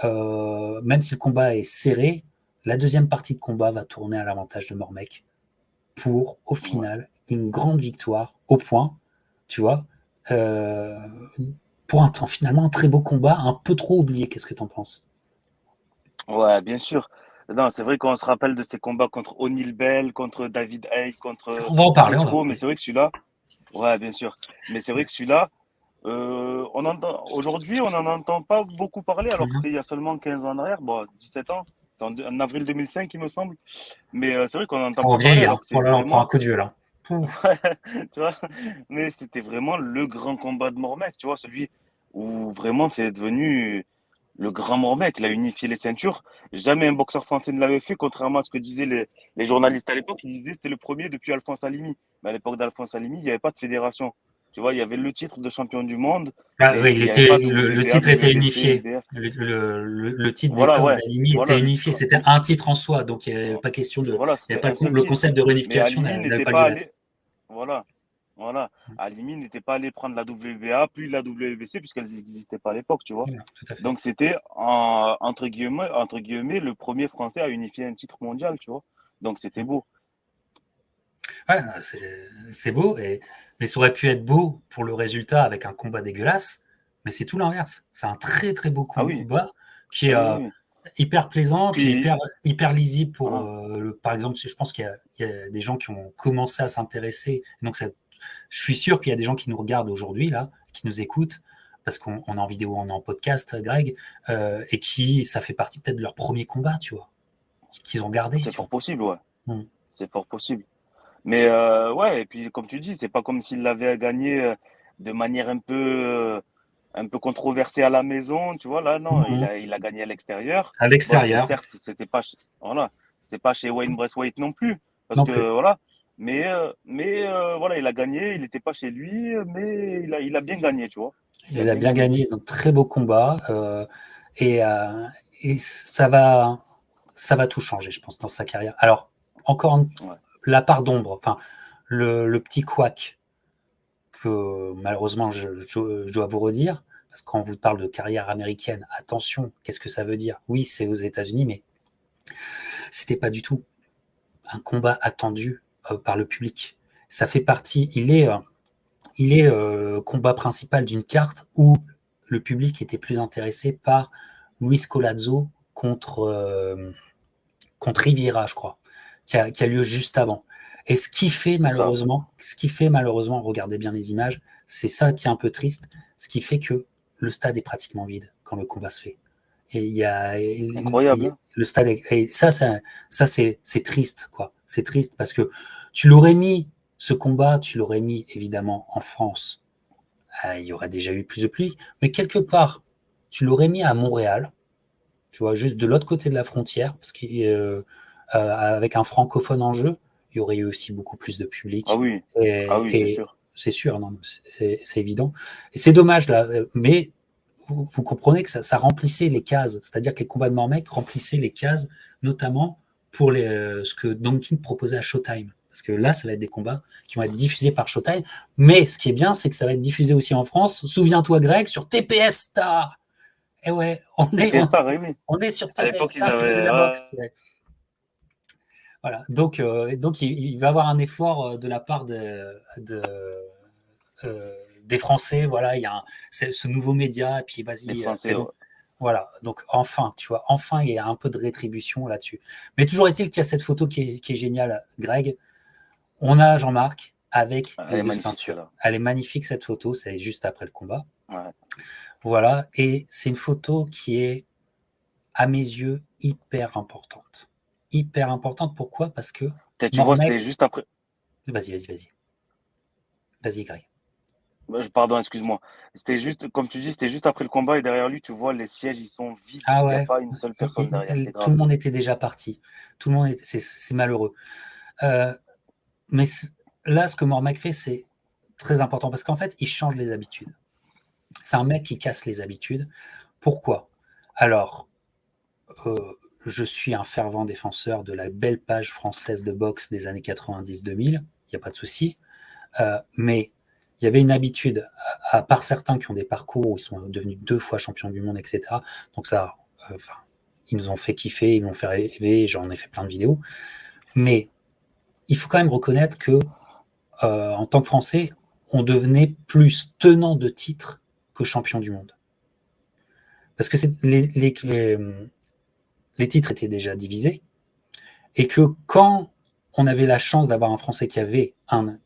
même si le combat est serré, la deuxième partie de combat va tourner à l'avantage de Mormec pour, au Ouais. final, une grande victoire au point, tu vois, euh, pour finalement un très beau combat, un peu trop oublié. Qu'est-ce que tu en penses? Ouais, bien sûr. Non, c'est vrai qu'on se rappelle de ces combats contre O'Neal Bell, contre David Haye, contre On va en parler, on va en Klitschko, mais parler. c'est vrai que celui-là, ouais, bien sûr. Mais c'est vrai Ouais. que celui-là, aujourd'hui, on n'en entend pas beaucoup parler, alors que Mhm. c'était il y a seulement 15 ans en arrière, bon, 17 ans. C'était en avril 2005, il me semble. Mais c'est vrai qu'on n'en entend On pas parler, vieillit, hein. alors que c'est Oh là là, on prend un vraiment, coup de vieux, là. Pouf. ouais, tu vois, mais c'était vraiment le grand combat de Mormec, tu vois, celui où vraiment c'est devenu le grand Mormec, il a unifié les ceintures. Jamais un boxeur français ne l'avait fait, contrairement à ce que disaient les journalistes à l'époque. Ils disaient que c'était le premier depuis Alphonse Alimi. Mais à l'époque d'Alphonse Alimi, il n'y avait pas de fédération. Tu vois, il y avait le titre de champion du monde, Ah, mais oui, il n'y avait pas le WBA, titre était WBC, unifié. IBF. Le titre des Voilà, coqs ouais. d'Alimi était Voilà, le unifié. titre. C'était un titre en soi, donc il n'y avait pas question de, Voilà, il y avait c'était pas un seul le titre. concept de Mais réunification Alimi n'avait n'était pas lieu pas d'être. allé. Voilà. Voilà. Alimi n'était pas allé prendre la WBA, puis la WBC, puisqu'elles n'existaient pas à l'époque, tu vois. Voilà, tout à fait. Donc c'était entre guillemets le premier Français à unifier un titre mondial, tu vois. Donc c'était beau. Ouais, c'est beau, mais ça aurait pu être beau pour le résultat avec un combat dégueulasse, mais c'est tout l'inverse. C'est un très très beau Ah oui, combat qui est oui, oui. hyper plaisant, puis Puis hyper lisible pour, voilà, par exemple, je pense il y a des gens qui ont commencé à s'intéresser. Donc je suis sûr qu'il y a des gens qui nous regardent aujourd'hui, là, qui nous écoutent, parce qu'on est en vidéo, on est en podcast, Greg, et ça fait partie peut-être de leur premier combat, tu vois, qu'ils ont gardé, c'est tu fort possible, ouais. vois. Mm. C'est fort possible. Mais ouais, et puis comme tu dis, c'est pas comme s'il l'avait gagné de manière un peu controversée à la maison, tu vois. Là, non, Mhm. il a gagné à l'extérieur. À Bon, l'extérieur, c'était pas, voilà, c'était pas chez Wayne Braithwaite non plus, parce non plus. que voilà. Mais voilà, il a gagné. Il n'était pas chez lui, mais il a bien gagné, tu vois. Il a Il a bien bien gagné. gagné, donc très beau combat. Et, euh, et ça va tout changer, je pense, dans sa carrière. Alors, encore Ouais. la part d'ombre, enfin, le petit couac que malheureusement je dois vous redire, parce que quand on vous parle de carrière américaine, attention, qu'est-ce que ça veut dire? Oui, c'est aux États-Unis, mais c'était pas du tout un combat attendu par le public. Ça fait partie, il est combat principal d'une carte où le public était plus intéressé par Luis Colazzo contre Riviera, je crois, qui a lieu juste avant. Et C'est ça. ce qui fait malheureusement, regardez bien les images, c'est ça qui est un peu triste, ce qui fait que le stade est pratiquement vide quand le combat se fait. Et Incroyable, hein. le stade et c'est triste, quoi. C'est triste parce que tu l'aurais mis, ce combat, tu l'aurais mis évidemment en France. Il y aurait déjà eu plus de pluie, mais quelque part, tu l'aurais mis à Montréal, tu vois, juste de l'autre côté de la frontière, parce qu'avec un francophone en jeu, il y aurait eu aussi beaucoup plus de Ah public. oui, ah oui, c'est Et sûr. c'est sûr, non, c'est évident. Et c'est dommage, là, mais vous comprenez que ça remplissait les cases, c'est-à-dire que les combats de Mormec remplissaient les cases, notamment pour ce que Don King proposait à Showtime. Parce que là, ça va être des combats qui vont être diffusés par Showtime. Mais ce qui est bien, c'est que ça va être diffusé aussi en France. Souviens-toi, Greg, sur TPS Star. Et ouais, TPS Star, oui, oui. on est sur À TPS l'époque, ils Star qui faisait avaient. la boxe. Ouais. Ouais. Voilà. Donc il va y avoir un effort de la part des Français. Voilà, il y a ce nouveau média, et puis Les vas-y, Français, c'est bon. ouais. Voilà, donc enfin, tu vois, enfin, il y a un peu de rétribution là-dessus. Mais toujours est-il qu'il y a cette photo qui est géniale, Greg. On a Jean-Marc avec Elle les est deux magnifique, ceintures. celle-là. Elle est magnifique, cette photo, c'est juste après le combat. Ouais. Voilà, et c'est une photo qui est, à mes yeux, hyper importante. Hyper importante, pourquoi? Parce que Tu vois, Mormec, c'était juste après. vas-y, vas-y, Greg. Pardon, excuse-moi. C'était juste, comme tu dis, c'était juste après le combat et derrière lui, tu vois, les sièges, ils sont vides. Ah Il n'y a ouais, pas une seule personne derrière. C'est tout le grave. monde était déjà parti. Tout le monde était, c'est malheureux. Euh, mais là, ce que Mormec fait, c'est très important parce qu'en fait, il change les habitudes. C'est un mec qui casse les habitudes. Pourquoi? Alors, euh, je suis un fervent défenseur de la belle page française de boxe des années 90-2000, il n'y a pas de souci. Mais il y avait une habitude, à part certains qui ont des parcours où ils sont devenus 2 fois champions du monde, etc. Donc ça, Enfin, ils nous ont fait kiffer, ils m'ont fait rêver, j'en ai fait plein de vidéos. Mais il faut quand même reconnaître que, en tant que Français, on devenait plus tenant de titre que champion du monde. Parce que les titres étaient déjà divisés, et que quand on avait la chance d'avoir un Français qui avait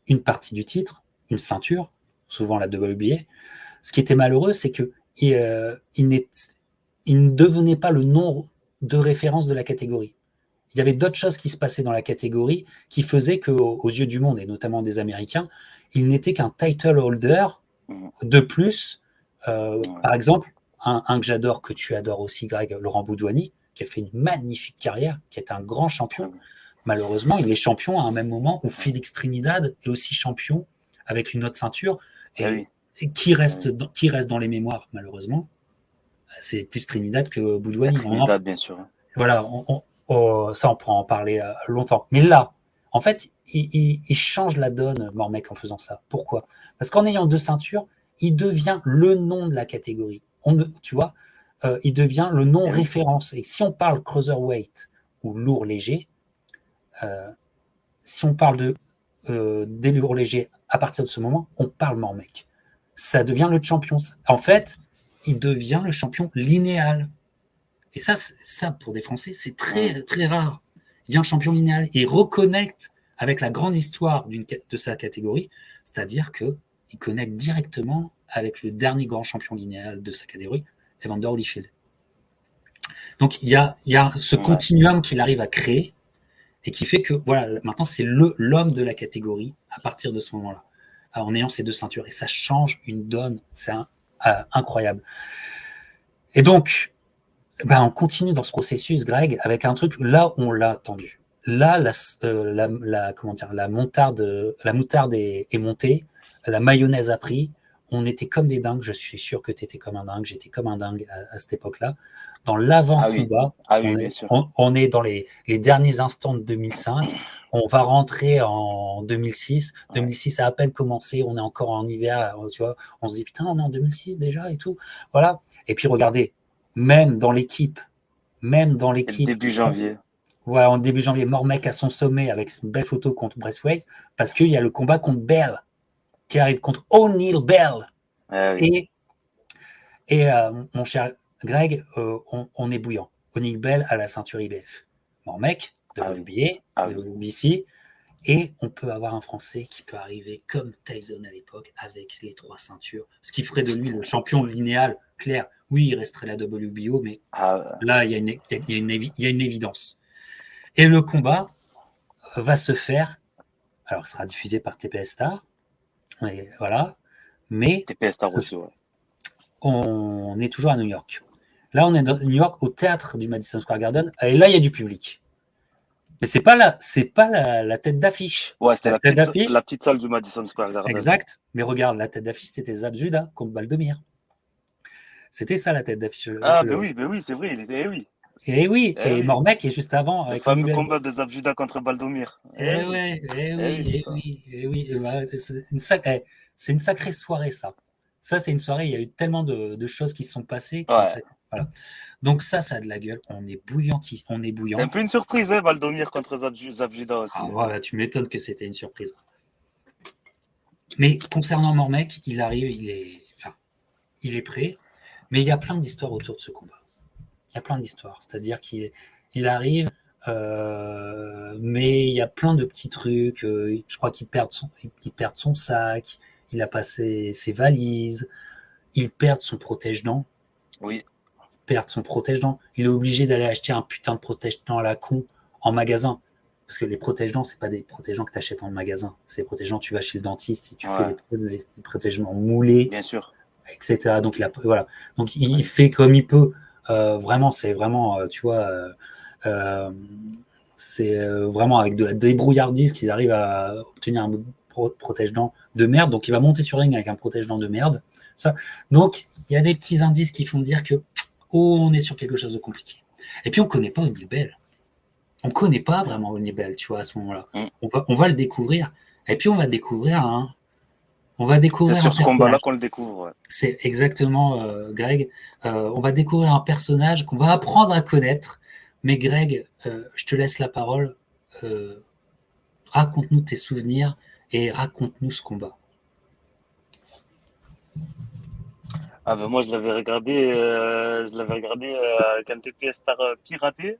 une partie du titre, une ceinture, souvent la WBA, ce qui était malheureux, c'est que il ne devenait pas le nom de référence de la catégorie. Il y avait d'autres choses qui se passaient dans la catégorie qui faisaient qu'aux yeux du monde, et notamment des Américains, il n'était qu'un title holder de plus. Par exemple, un que j'adore, que tu adores aussi, Greg, Laurent Boudouani, qui a fait une magnifique carrière, qui est un grand champion. Malheureusement, il est champion à un même moment où Félix Trinidad est aussi champion avec une autre ceinture. Et qui reste dans les mémoires, malheureusement, c'est plus Trinidad que Boudouani. Trinidad, bien sûr. Voilà, ça, on pourra en parler longtemps. Mais là, en fait, il change la donne, Mormec, en faisant ça. Pourquoi? Parce qu'en ayant 2 ceintures, il devient le nom de la catégorie. Tu vois, il devient le nom référence. Et si on parle cruiserweight ou lourd léger, si on parle des lourds légers à partir de ce moment, on parle Mormec. Ça devient le champion. En fait, il devient le champion linéal. Et ça, pour des Français, c'est très, très rare. Il devient champion linéal. Il reconnecte avec la grande histoire de sa catégorie, c'est-à-dire qu'il connecte directement avec le dernier grand champion linéal de sa catégorie, Evander Holyfield. Donc, il y a ce continuum qu'il arrive à créer et qui fait que, voilà, maintenant, c'est l'homme de la catégorie à partir de ce moment-là, en ayant ces 2 ceintures. Et ça change une donne. C'est incroyable. Et donc, on continue dans ce processus, Greg, avec un truc, là, on l'a attendu. Là, la moutarde est montée, la mayonnaise a pris, on était comme des dingues, je suis sûr que tu étais comme un dingue, j'étais comme un dingue à cette époque-là. Dans l'avant-combat, on est dans les derniers instants de 2005, on va rentrer en 2006, 2006 a à peine commencé, on est encore en hiver, tu vois, on se dit, putain, on est en 2006 déjà et tout, voilà. Et puis regardez, même dans l'équipe. Début janvier. Voilà, en début janvier, Mormec à son sommet avec une belle photo contre Braithwaite, parce qu'il y a le combat contre Bell, qui arrive contre O'Neal Bell. Et mon cher Greg, on est bouillant. O'Neal Bell à la ceinture IBF. Mormec, WBA, WBC, et on peut avoir un Français qui peut arriver comme Tyson à l'époque avec les 3 ceintures, ce qui ferait de lui le champion linéal clair. Oui, il resterait la WBO, mais là, il y a une évidence. Et le combat va se faire, alors sera diffusé par TPS Star, voilà, mais TPS Star aussi, on est toujours à New York. Là, on est à New York, au théâtre du Madison Square Garden, et là, il y a du public. Mais c'est pas la tête d'affiche. Ouais, c'était la petite salle du Madison Square Garden. Exact. Mais regarde, la tête d'affiche, c'était Zab Judah contre Baldomir. C'était ça la tête d'affiche. Oui, c'est vrai, il était, oui. Et oui, et Mormec est juste avant. Le fameux combat de Zab Judah contre Baldomir. C'est une sacrée soirée, ça. Ça, c'est une soirée, il y a eu tellement de choses qui se sont passées. Voilà. Donc ça a de la gueule. On est bouillant. C'est un peu une surprise, Baldomir contre Zab Judah aussi. Ouais, tu m'étonnes que c'était une surprise. Mais concernant Mormec, il arrive, il est prêt. Mais il y a plein d'histoires autour de ce combat. Il y a plein d'histoires. C'est-à-dire qu'il arrive, mais il y a plein de petits trucs. Je crois qu'il perd son sac. Il a passé ses valises. Il perd son protège-dents. Oui. Perdre son protège-dents. Il est obligé d'aller acheter un putain de protège-dents à la con en magasin. Parce que les protège-dents, c'est pas des protège-dents que tu achètes en magasin. C'est des protège-dents, tu vas chez le dentiste et tu fais des protège-dents moulés. Bien sûr. Etc. Donc, voilà. Donc, il fait comme il peut. Vraiment, c'est vraiment, tu vois, c'est vraiment avec de la débrouillardise qu'ils arrivent à obtenir un protège-dents de merde. Donc, il va monter sur le ring avec un protège-dents de merde. Ça. Donc, il y a des petits indices qui font dire que on est sur quelque chose de compliqué. Et puis, on ne connaît pas O'Neal Bell. On ne connaît pas vraiment O'Neal Bell, tu vois, à ce moment-là. On va le découvrir. Et puis, on va découvrir On va C'est découvrir un sur ce combat-là personnage. qu'on le découvre. Ouais. C'est exactement, Greg. On va découvrir un personnage qu'on va apprendre à connaître. Mais Greg, je te laisse la parole. Euh, Raconte-nous tes souvenirs et raconte-nous ce combat. Ah ben moi je l'avais regardé avec un TP Star piraté.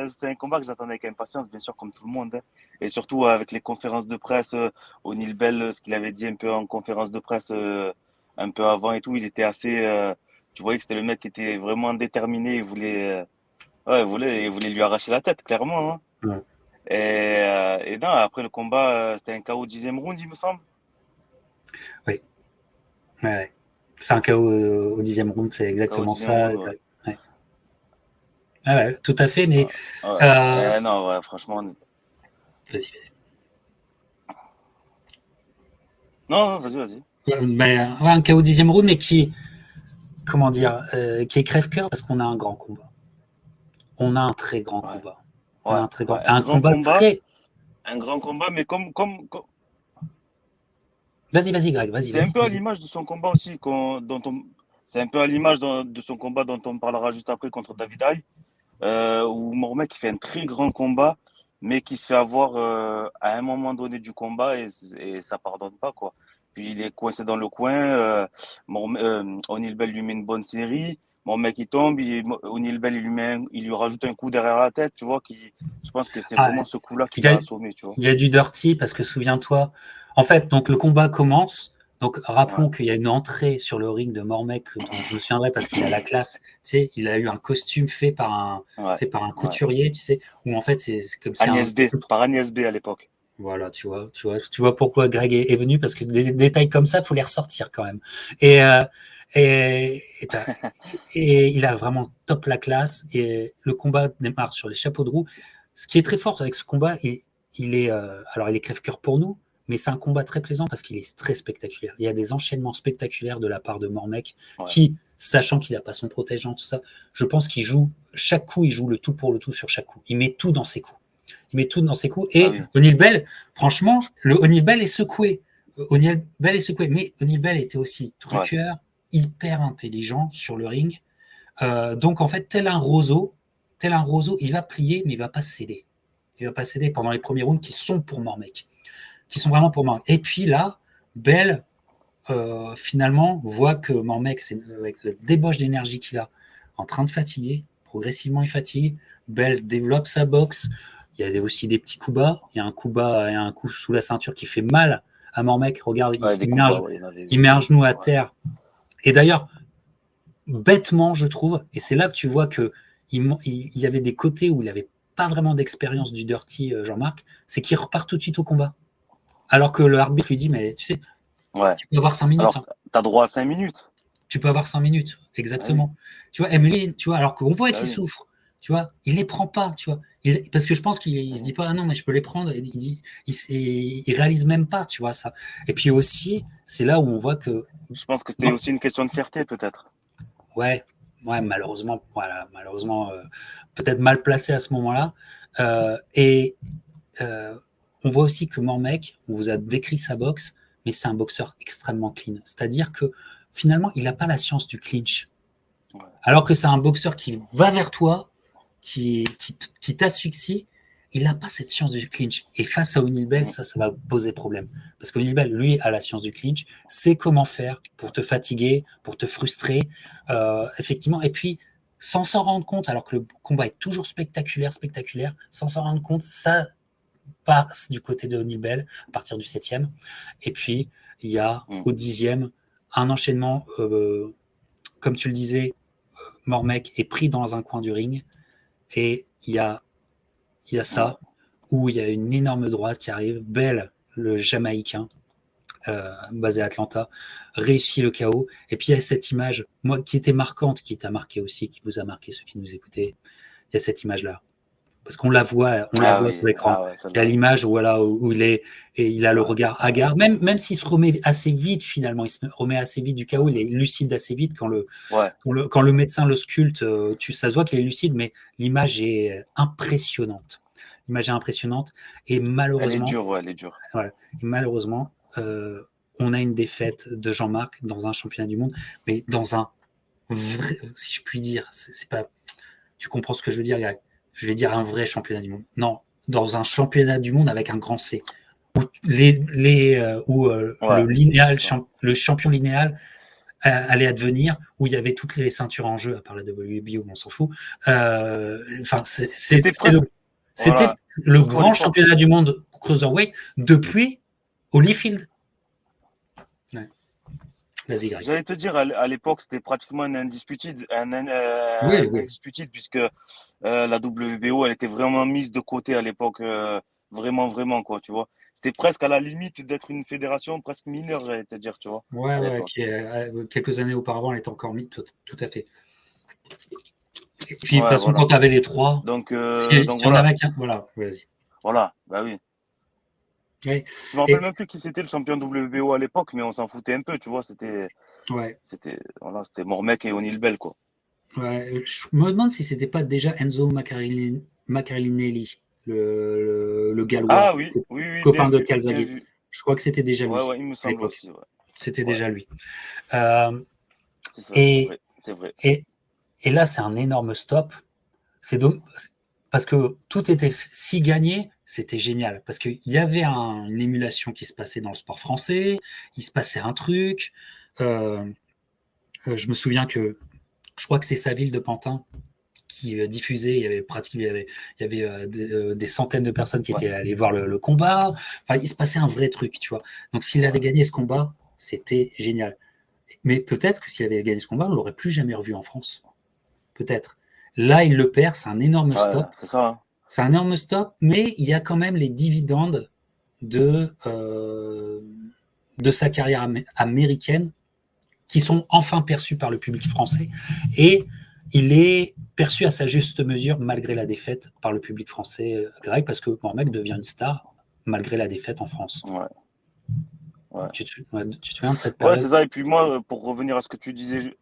C'était un combat que j'attendais avec impatience, bien sûr, comme tout le monde, hein. Et surtout avec les conférences de presse, O'Neal Bell, ce qu'il avait dit un peu en conférence de presse un peu avant et tout, il était assez. Tu voyais que c'était le mec qui était vraiment déterminé, ouais, il voulait lui arracher la tête, clairement, hein. Ouais. Et non, après le combat, c'était un KO au 10e round, il me semble. Oui, ouais, ouais. C'est un KO au 10e round, c'est KO au exactement 10e ça. round, ouais. Ouais. Ah ouais, tout à fait, mais Ouais, ouais. Non, ouais, franchement. vas-y, vas-y. Non, non, vas-y, vas-y. Ouais, un KO au 10e round, mais comment dire, qui est crève-cœur parce qu'on a un grand combat. On a un très grand Ouais, combat. On a ouais, ouais. un combat très. Un grand combat, mais Vas-y, vas-y, Greg, vas-y, c'est un vas-y, peu à vas-y. l'image de son combat aussi, c'est un peu à l'image de son combat dont on parlera juste après contre David Haye, où Mormec fait un très grand combat, mais qui se fait avoir à un moment donné du combat et ça pardonne pas, quoi. Puis il est coincé dans le coin, O'Neal Bell lui met une bonne série, Mormec il tombe, O'Neal Bell il lui rajoute un coup derrière la tête, tu vois, je pense que c'est Ah, vraiment ce coup-là qui il y l'a a, assommé, tu vois. il y a du dirty parce que souviens-toi, en fait, donc le combat commence. Donc Ouais, rappelons qu'il y a une entrée sur le ring de Mormec dont je me souviendrai parce qu'il a la classe. Tu sais, il a eu un costume ouais, fait par un ouais. couturier, tu sais, où en fait c'est comme si un. Agnès B, par Agnès B à l'époque. Voilà, tu vois pourquoi Greg est venu parce que des détails comme ça, faut les ressortir quand même. Et et, et, et il a vraiment top la classe et le combat démarre sur les chapeaux de roue. Ce qui est très fort avec ce combat, il est alors il est crève-cœur pour nous, mais c'est un combat très plaisant parce qu'il est très spectaculaire. Il y a des enchaînements spectaculaires de la part de Mormec Ouais, qui, sachant qu'il n'a pas son protégeant, tout ça, je pense qu'il joue chaque coup, il joue le tout pour le tout sur chaque coup. Il met tout dans ses coups. Il met tout dans ses coups. ah Et oui. O'Neal Bell, franchement, le O'Neal Bell est secoué. O'Neal Bell est secoué. Mais O'Neal Bell était aussi Ouais. truqueur, hyper intelligent sur le ring. Donc, en fait, tel un roseau, il va plier, mais il va pas céder. Il va pas céder pendant les premiers rounds qui sont pour Mormec, qui sont vraiment pour Mormec. Et puis là, Bell, finalement, voit que Mormec, avec le débauche d'énergie qu'il a, en train de fatiguer, progressivement il fatigue. Bell développe sa boxe. Il y a aussi des petits coups bas. Il y a un coup bas et un coup sous la ceinture qui fait mal à Mormec. Regarde, Ouais, des combats, ouais, il y en avait il eu. met un genou à Ouais. terre. Et d'ailleurs, bêtement, je trouve, et c'est là que tu vois que il y avait des côtés où il n'avait pas vraiment d'expérience du dirty, Jean-Marc, c'est qu'il repart tout de suite au combat. Alors que le arbitre lui dit, mais tu sais, Ouais. tu peux avoir 5 minutes, Alors, hein. t'as droit à 5 minutes. Tu peux avoir 5 minutes, Ah oui, exactement. Tu vois, Emily, tu vois, alors qu'on voit ah qu'il oui, souffre, tu vois, il les prend pas, tu vois. Parce que je pense qu'il ah se dit oui. pas, ah non, mais je peux les prendre. Il réalise même pas, tu vois, ça. Et puis aussi, c'est là où on voit que, Je pense que c'était non, aussi une question de fierté, peut-être. ouais, ouais, malheureusement, voilà, malheureusement, peut-être mal placé à ce moment-là. Et on voit aussi que Mormec, on vous a décrit sa boxe, mais c'est un boxeur extrêmement clean. C'est-à-dire que finalement, il n'a pas la science du clinch. Ouais. Alors que c'est un boxeur qui va vers toi, qui t'asphyxie, il n'a pas cette science du clinch. Et face à O'Neal Bell, Mm. ça va poser problème. Parce qu'O'Neal Bell, lui, a la science du clinch, sait comment faire pour te fatiguer, pour te frustrer, effectivement. Et puis, sans s'en rendre compte, alors que le combat est toujours spectaculaire, spectaculaire, sans s'en rendre compte, ça passe du côté de O'Neal Bell à partir du 7e. Et puis, il y a Mm. au 10e un enchaînement, comme tu le disais, Mormec est pris dans un coin du ring et il y a Ouais. ça où il y a une énorme droite qui arrive. Bell, le Jamaïcain, basé à Atlanta, réussit le KO. Et puis il y a cette image, moi, qui était marquante, qui t'a marqué aussi, qui vous a marqué ceux qui nous écoutaient. Il y a cette image-là. Parce qu'on la Ah voit oui, sur l'écran. ah ouais, Il y a celle-là. l'image où, voilà, où il est, et il a le Ouais, regard ouais, hagard, même s'il se remet assez vite finalement, il se remet assez vite du KO, il est lucide assez vite ouais. quand le médecin le sculpte, ça se voit qu'il est lucide, mais l'image est impressionnante. L'image est impressionnante et Elle est malheureusement, dure, ouais, elle est dure. voilà, et malheureusement, on a une défaite de Jean-Marc dans un championnat du monde, mais dans un vrai, si je puis dire, c'est pas, tu comprends ce que je veux dire, Greg? Je vais dire un vrai championnat du monde. Non, dans un championnat du monde avec un grand C, où Ouais, c'est ça. le champion linéal allait advenir, où il y avait toutes les ceintures en jeu, à part la WBO, on s'en fout. Enfin, C'était presque, c'était voilà, le surtout à grand l'époque. championnat du monde cruiserweight depuis Holyfield. Ouais. Vas-y, Greg. J'allais te dire, à l'époque, c'était pratiquement un indisputé, Oui, un oui. indisputé puisque la WBO, elle était vraiment mise de côté à l'époque, vraiment, vraiment, quoi, tu vois. C'était presque à la limite d'être une fédération presque mineure, j'allais te dire, tu vois, Ouais, à ouais, l'époque. qui, quelques années auparavant, elle était encore mise, tout à fait. Et puis, de toute Ouais, façon, quand voilà. tu avais les trois, s'il Donc y en voilà, avait qu'un, voilà, vas-y. voilà, bah oui. Ouais. Je me rappelle Et, même plus qui c'était le champion WBO à l'époque, mais on s'en foutait un peu, tu vois, ouais, voilà, c'était Mormec et O'Neil Bell, quoi. ouais. Je me demande si c'était pas déjà Enzo Maccarinelli, le Gallois, Ah oui, oui, oui, bien copain de vu, bien Calzaghe. vu. Je crois que c'était déjà Ouais, lui ouais, il me à semble l'époque. aussi, ouais. C'était Ouais, déjà lui. Euh, c'est ça, c'est et, vrai, c'est vrai. et, et là, c'est un énorme stop. C'est parce que tout était si gagné, c'était génial. Parce qu'il y avait une émulation qui se passait dans le sport français, il se passait un truc. Euh, je me souviens que je crois que c'est sa ville de Pantin qui diffusait, il y avait pratiquement il y avait des centaines de personnes qui Ouais, étaient allées voir le combat. Enfin, il se passait un vrai truc, tu vois. Donc s'il avait ouais, gagné ce combat, c'était génial. Mais peut-être que s'il avait gagné ce combat, on l'aurait plus jamais revu en France. Peut-être. Là, il le perd, c'est un énorme ouais, stop. c'est ça, hein. C'est un énorme stop, mais il y a quand même les dividendes de sa carrière américaine qui sont enfin perçus par le public français. Et il est perçu à sa juste mesure, malgré la défaite, par le public français grec, parce que Mormec devient une star malgré la défaite en France. Ouais, ouais. Ouais, tu te souviens de cette Ouais, période? c'est ça. Et puis moi, pour revenir à ce que tu disais,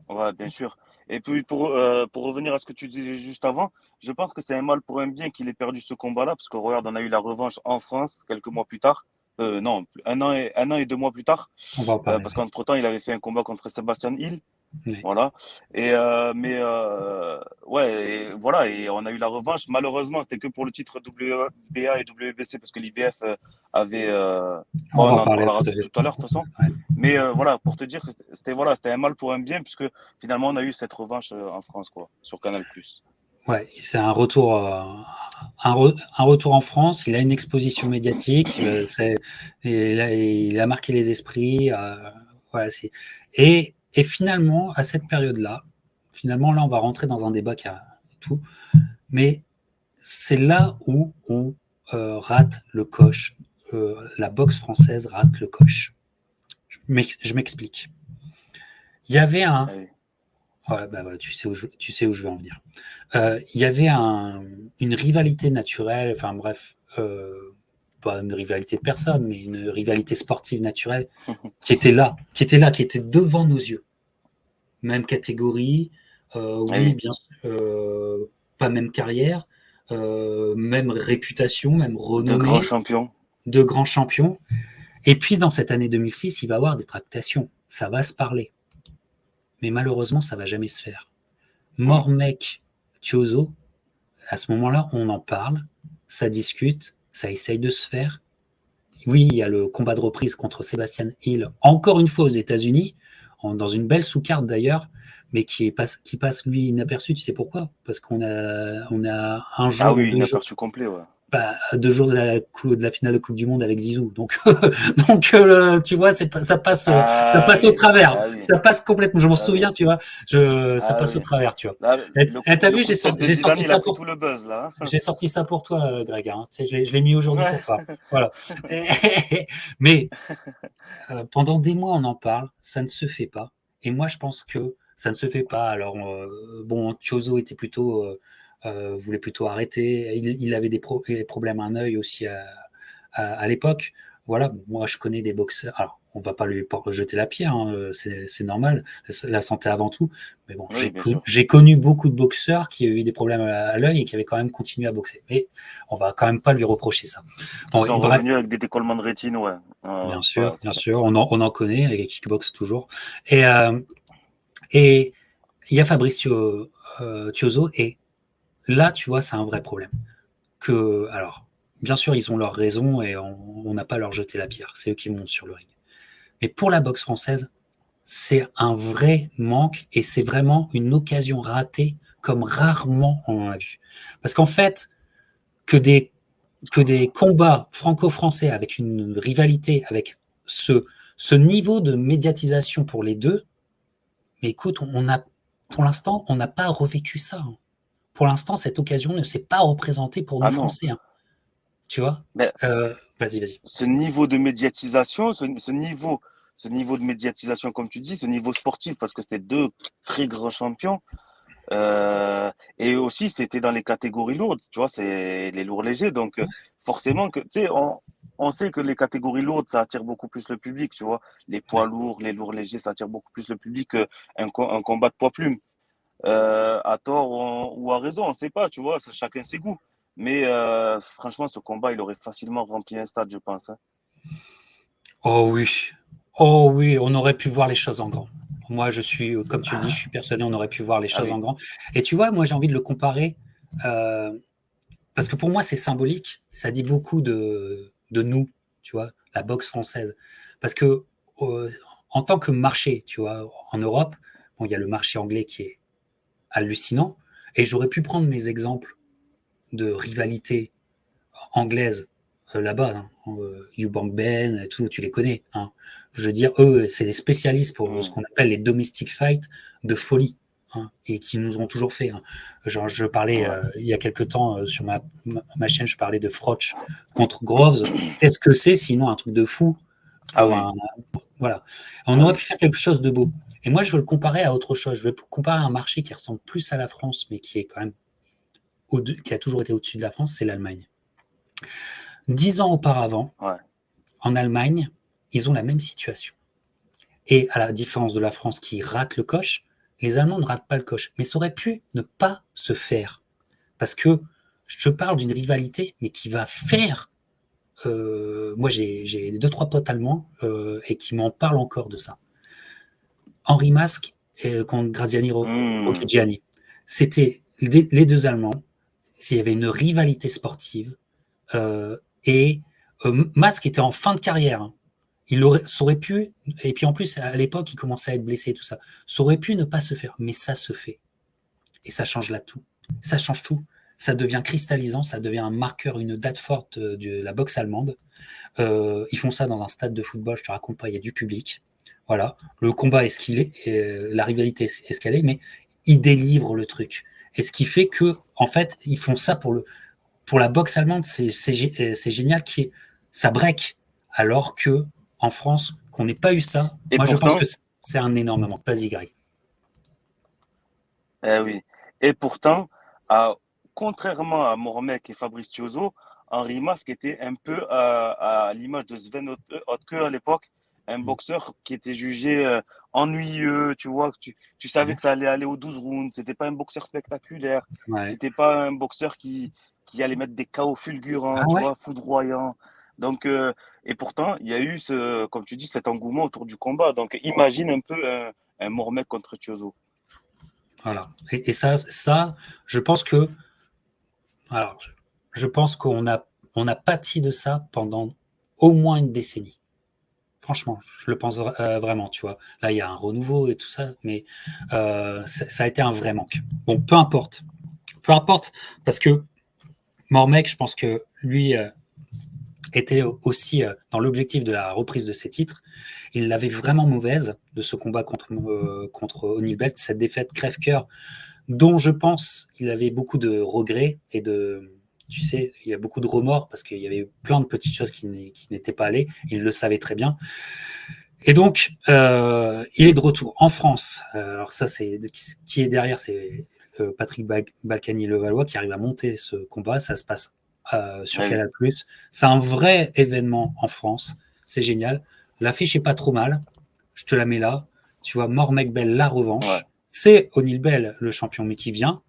ouais, bien sûr. Et puis pour revenir à ce que tu disais juste avant, je pense que c'est un mal pour un bien qu'il ait perdu ce combat-là, parce que regarde, on a eu la revanche en France quelques mois plus tard. Non, un an et 2 mois plus tard, On va en parler parce après. qu'entre-temps, il avait fait un combat contre Sébastien Hill. Ouais. Voilà. Mais ouais, et voilà, et on a eu la revanche. Malheureusement, c'était que pour le titre WBA et WBC parce que l'IBF avait. On Bon, va on en en parler parlera tout à fait. tout à l'heure, de toute façon. Ouais. Mais voilà, pour te dire que c'était voilà, c'était un mal pour un bien, puisque finalement, on a eu cette revanche en France, quoi, sur Canal+. Ouais, c'est un retour, un retour en France. Il a une exposition médiatique. Et là, il a marqué les esprits. Voilà, et finalement, à cette période-là, finalement, là, on va rentrer dans un débat qui a tout. Mais c'est là où on rate le coche. La boxe française rate le coche. Je m'explique. Il y avait un. Allez. Ouais, bah, voilà, tu sais où je vais en venir. Il y avait une rivalité naturelle, enfin bref, pas une rivalité de personne, mais une rivalité sportive naturelle qui était devant nos yeux. Même catégorie, oui, Allez. bien sûr, pas même carrière, même réputation, même De grands renommée, champions. de grands champions. Et puis dans cette année 2006, il va y avoir des tractations, ça va se parler. Mais malheureusement, ça va jamais se faire. Ouais. Mormec, Thiozo, à ce moment-là, on en parle, ça discute, ça essaye de se faire. Oui, il y a le combat de reprise contre Sébastien Hill, encore une fois aux États-Unis, dans une belle sous-carte d'ailleurs, mais qui passe lui inaperçu. Tu sais pourquoi? Parce on a un Ah jour ou oui, deux jours, inaperçu complet, ouais. bah, 2 jours de la finale de Coupe du Monde avec Zizou. Donc, donc tu vois, ça Ah passe au oui, travers. ah oui, Ça passe complètement. Je m'en ah oui, souviens, tu vois. Ça ah passe au oui. travers, tu vois. Là, T'as le vu, coup de tête de j'ai Zidane, sorti il a ça pris pour tout le buzz, là, hein. j'ai sorti ça pour toi, Greg, hein. Tu sais, je l'ai mis aujourd'hui Ouais. pour toi. Voilà. Mais pendant des mois, on en parle, ça ne se fait pas. Et moi, je pense que ça ne se fait pas. Alors, bon, Chozo était plutôt, voulait plutôt arrêter. Il avait des problèmes à un œil aussi à l'époque. voilà, moi je connais des boxeurs. Alors, on va pas lui jeter la pierre, hein, c'est normal, la santé avant tout. Mais bon, Oui, bien sûr. j'ai connu beaucoup de boxeurs qui ont eu des problèmes à l'œil et qui avaient quand même continué à boxer. Mais on va quand même pas lui reprocher ça. Qui Bon, sont bref, revenus avec des décollements de rétine, ouais. Ouais, c'est bien clair. sûr, on en connaît et qui kickbox toujours. Et, euh, et il y a Fabrice Thiozo et là, tu vois, c'est un vrai problème. Alors, bien sûr, ils ont leurs raisons et on n'a pas à leur jeter la pierre. C'est eux qui montent sur le ring. Mais pour la boxe française, c'est un vrai manque et c'est vraiment une occasion ratée comme rarement on en a vu. Parce qu'en fait, que des, que des combats franco-français avec une rivalité, avec ce niveau de médiatisation pour les deux, mais écoute, pour l'instant, on n'a pas revécu ça, hein. Pour l'instant, cette occasion ne s'est pas représentée pour nous Ah non. Français, hein. Tu vois? Mais Vas-y. ce niveau de médiatisation, ce niveau de médiatisation, comme tu dis, ce niveau sportif, parce que c'était deux très grands champions, et aussi c'était dans les catégories lourdes, tu vois, c'est les lourds légers, donc forcément que, tu sais, on sait que les catégories lourdes, ça attire beaucoup plus le public, tu vois, les poids Ouais. lourds, les lourds légers, ça attire beaucoup plus le public qu'un combat de poids plume. À tort ou à raison, on ne sait pas, tu vois, chacun ses goûts. Mais franchement, ce combat, il aurait facilement rempli un stade, je pense, hein. Oh oui. Oh oui, on aurait pu voir les choses en grand. Moi, comme tu le dis, je suis persuadé, on aurait pu voir les Ah choses en oui. grand. Et tu vois, moi, j'ai envie de le comparer, euh, parce que pour moi, c'est symbolique. Ça dit beaucoup de nous, tu vois, la boxe française. Parce que, euh, en tant que marché, tu vois, en Europe, bon, il y a le marché anglais qui est hallucinant. Et j'aurais pu prendre mes exemples de rivalité anglaise là-bas, hein. Eubank Ben, et tout, tu les connais, hein. Je veux dire, eux, c'est des spécialistes pour ce Hmm. qu'on appelle les domestic fights de folie, hein, et qui nous ont toujours fait, hein. Genre, je parlais Ouais. il y a quelque temps sur ma chaîne, je parlais de Froch contre Groves. Qu'est-ce que c'est sinon un truc de fou Ah pour oui. un. Voilà. On Ah aurait oui. pu faire quelque chose de beau. Et moi, je veux le comparer à autre chose. Je veux comparer à un marché qui ressemble plus à la France, mais qui est quand même qui a toujours été au-dessus de la France, c'est l'Allemagne. 10 ans auparavant, Ouais. en Allemagne, ils ont la même situation. Et à la différence de la France qui rate le coche, les Allemands ne ratent pas le coche. Mais ça aurait pu ne pas se faire. Parce que je parle d'une rivalité, mais qui va faire. Moi, j'ai deux, trois potes allemands et qui m'en parlent encore de ça. Henri Masque contre Graziani Hmm. Rocchigiani. C'était les deux Allemands. Il y avait une rivalité sportive. Et Masque était en fin de carrière, hein. Ça aurait pu, et puis en plus, à l'époque, il commençait à être blessé et tout ça. Ça aurait pu ne pas se faire, mais ça se fait. Et ça change là tout. Ça change tout. Ça devient cristallisant, ça devient un marqueur, une date forte de la boxe allemande. Ils font ça dans un stade de football, je te raconte pas, il y a du public. Voilà. Le combat est ce qu'il est, la rivalité est ce qu'elle est, mais ils délivrent le truc. Et ce qui fait que, en fait, ils font ça pour la boxe allemande, c'est génial ça break. Alors que en France, qu'on n'ait pas eu ça, Et moi je pense que pourtant, c'est un énorme manque. Vas-y, Gary. eh oui. Et pourtant, à- contrairement à Mormec et Fabrice Thiozo, Henri Masque était un peu à l'image de Sven Ottke à l'époque, un boxeur qui était jugé ennuyeux, tu vois, tu savais Ouais. que ça allait aller aux 12 rounds, c'était pas un boxeur spectaculaire, Ouais. c'était pas un boxeur qui allait mettre des KO fulgurants, Ah tu ouais. vois, foudroyants. Donc, et pourtant, il y a eu, comme tu dis, cet engouement autour du combat. Donc, imagine un peu un Mormec contre Thiozo. Voilà. Et ça, je pense que, alors, je pense on a pâti de ça pendant au moins une décennie. Franchement, je le pense vraiment, tu vois. Là, il y a un renouveau et tout ça, mais ça a été un vrai manque. Bon, peu importe. Peu importe, parce que Mormec, je pense que lui était aussi dans l'objectif de la reprise de ses titres. Il l'avait vraiment mauvaise de ce combat contre Onilbelt, cette défaite crève-cœur, dont je pense il avait beaucoup de regrets et tu sais, il y a beaucoup de remords parce qu'il y avait plein de petites choses qui n'étaient pas allées. Il le savait très bien. Et donc, il est de retour en France. Alors ça, c'est qui est derrière, c'est Patrick Balkany-Levallois qui arrive à monter ce combat. Ça se passe sur Ah oui. Canal+. C'est un vrai événement en France. C'est génial. L'affiche est pas trop mal. Je te la mets là. Tu vois, Mormec Bell, la Ouais. revanche. C'est O'Neil Bell, le champion, mais qui vient,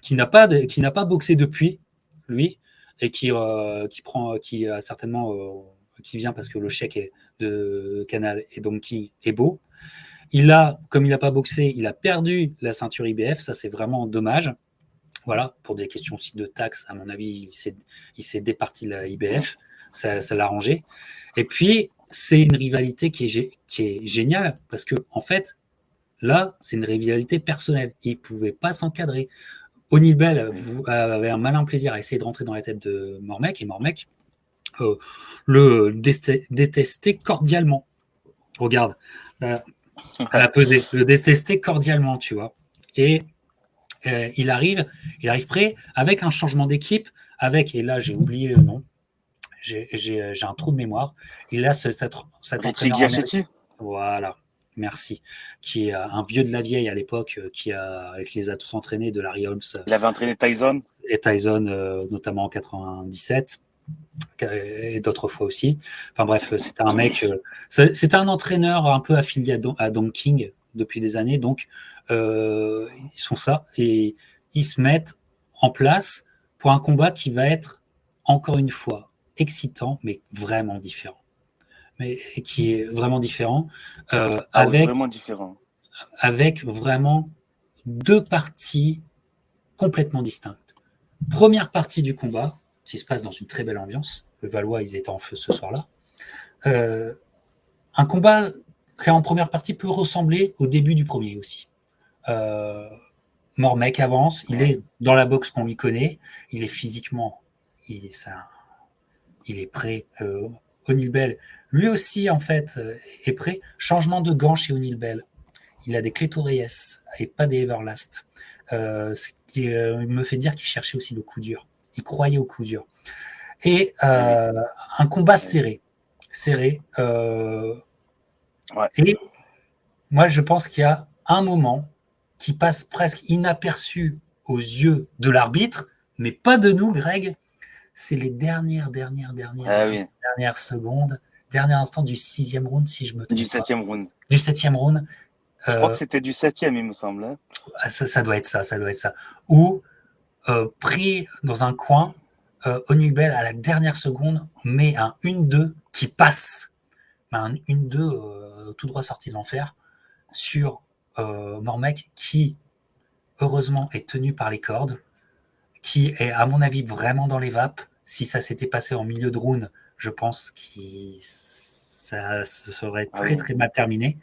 qui n'a pas boxé depuis, lui, et qui a certainement, qui vient parce que le chèque de Canal et Donkey est beau. Comme il n'a pas boxé, il a perdu la ceinture IBF. Ça, c'est vraiment dommage. Voilà, pour des questions aussi de taxes, à mon avis, il s'est départi de la Mhm. IBF. Ça l'a arrangé. Et puis, c'est une rivalité qui est géniale parce que, en fait, là, c'est une rivalité personnelle. Il ne pouvait pas s'encadrer. Onibel Oui. avait un malin plaisir à essayer de rentrer dans la tête de Mormec et Mormec euh, le détestait cordialement. Regarde, à la pesée, le détestait cordialement, tu vois. Et il arrive prêt avec un changement d'équipe, et là j'ai oublié le nom, j'ai un trou de mémoire. Il a cet Richie entraîneur américain, Giachetti. voilà, merci, qui est un vieux de la vieille à l'époque, qui les a tous entraînés, de Larry Holmes Il avait entraîné Tyson. et Tyson, notamment en 97, et d'autres fois aussi. Enfin bref, c'était un entraîneur un peu affilié à Don King depuis des années, donc ils sont ça, et ils se mettent en place pour un combat qui va être, encore une fois, excitant, mais vraiment différent. Mais qui est vraiment différent, Ah oui, vraiment différent. avec vraiment deux parties complètement distinctes. Première partie du combat, qui se passe dans une très belle ambiance. Le Valois, ils étaient en feu ce soir-là. Euh, un combat qui, en première partie, peut ressembler au début du premier aussi. Euh, Mormec avance, il Ouais. est dans la boxe qu'on lui connaît, il est physiquement, il est, ça, il est prêt. O'Neil Bell, lui aussi, en fait, est prêt. Changement de gants chez O'Neil Bell. Il a des Clétoreyes et pas des Everlast. Ce qui me fait dire qu'il cherchait aussi le coup dur. Il croyait au coup dur. Et Ah oui. un combat Ah oui. serré. Serré. Ouais. Et moi, je pense qu'il y a un moment qui passe presque inaperçu aux yeux de l'arbitre, mais pas de nous, Greg. C'est les Ah oui. dernières secondes, dernier instant du 6e round, si je ne me Du trompe pas. septième round. Du 7e round. Je crois que Euh, c'était du septième, il me semble, hein. ça doit être ça, ça doit être ça. Où, pris dans un coin, O'Neil Bell, à la dernière seconde, met un 1-2 qui passe. Un 1-2 tout droit sorti de l'enfer sur Mormec, qui, heureusement, est tenu par les cordes, qui est, à mon avis, vraiment dans les vapes. Si ça s'était passé en milieu de round, je pense que ça se serait Ah très, oui. très mal terminé.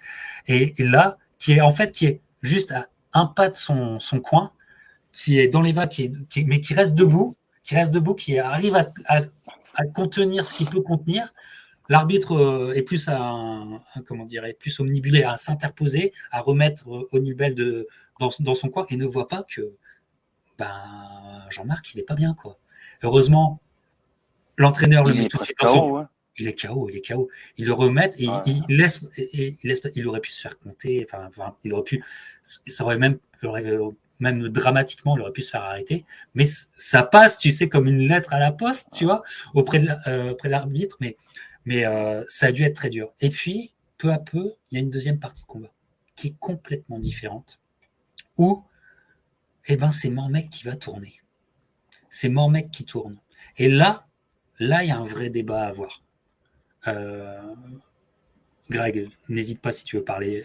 Et là, qui est juste à un pas de son coin, qui est dans les vapes, mais qui reste debout, qui arrive à contenir ce qu'il peut contenir. L'arbitre est plus comment dire, est plus omnibulé à s'interposer, à remettre O'Neil Bell dans son coin, et ne voit pas que Jean-Marc, il est pas bien, quoi. Heureusement, l'entraîneur le Il met est tout de suite presque dans son. KO, hein. Il est KO, il est KO. Il le remettent et Ouais. il aurait pu se faire compter. Enfin, il aurait pu, ça aurait même, même dramatiquement, il aurait pu se faire arrêter. Mais ça passe, tu sais, comme une lettre à la poste, tu vois, auprès de l'arbitre. Mais ça a dû être très dur. Et puis, peu à peu, il y a une deuxième partie de combat qui est complètement différente, où, eh ben, c'est Mormec qui va tourner. C'est Mormec qui tourne. Et là, il y a un vrai débat à avoir. Euh, Greg, n'hésite pas si tu veux parler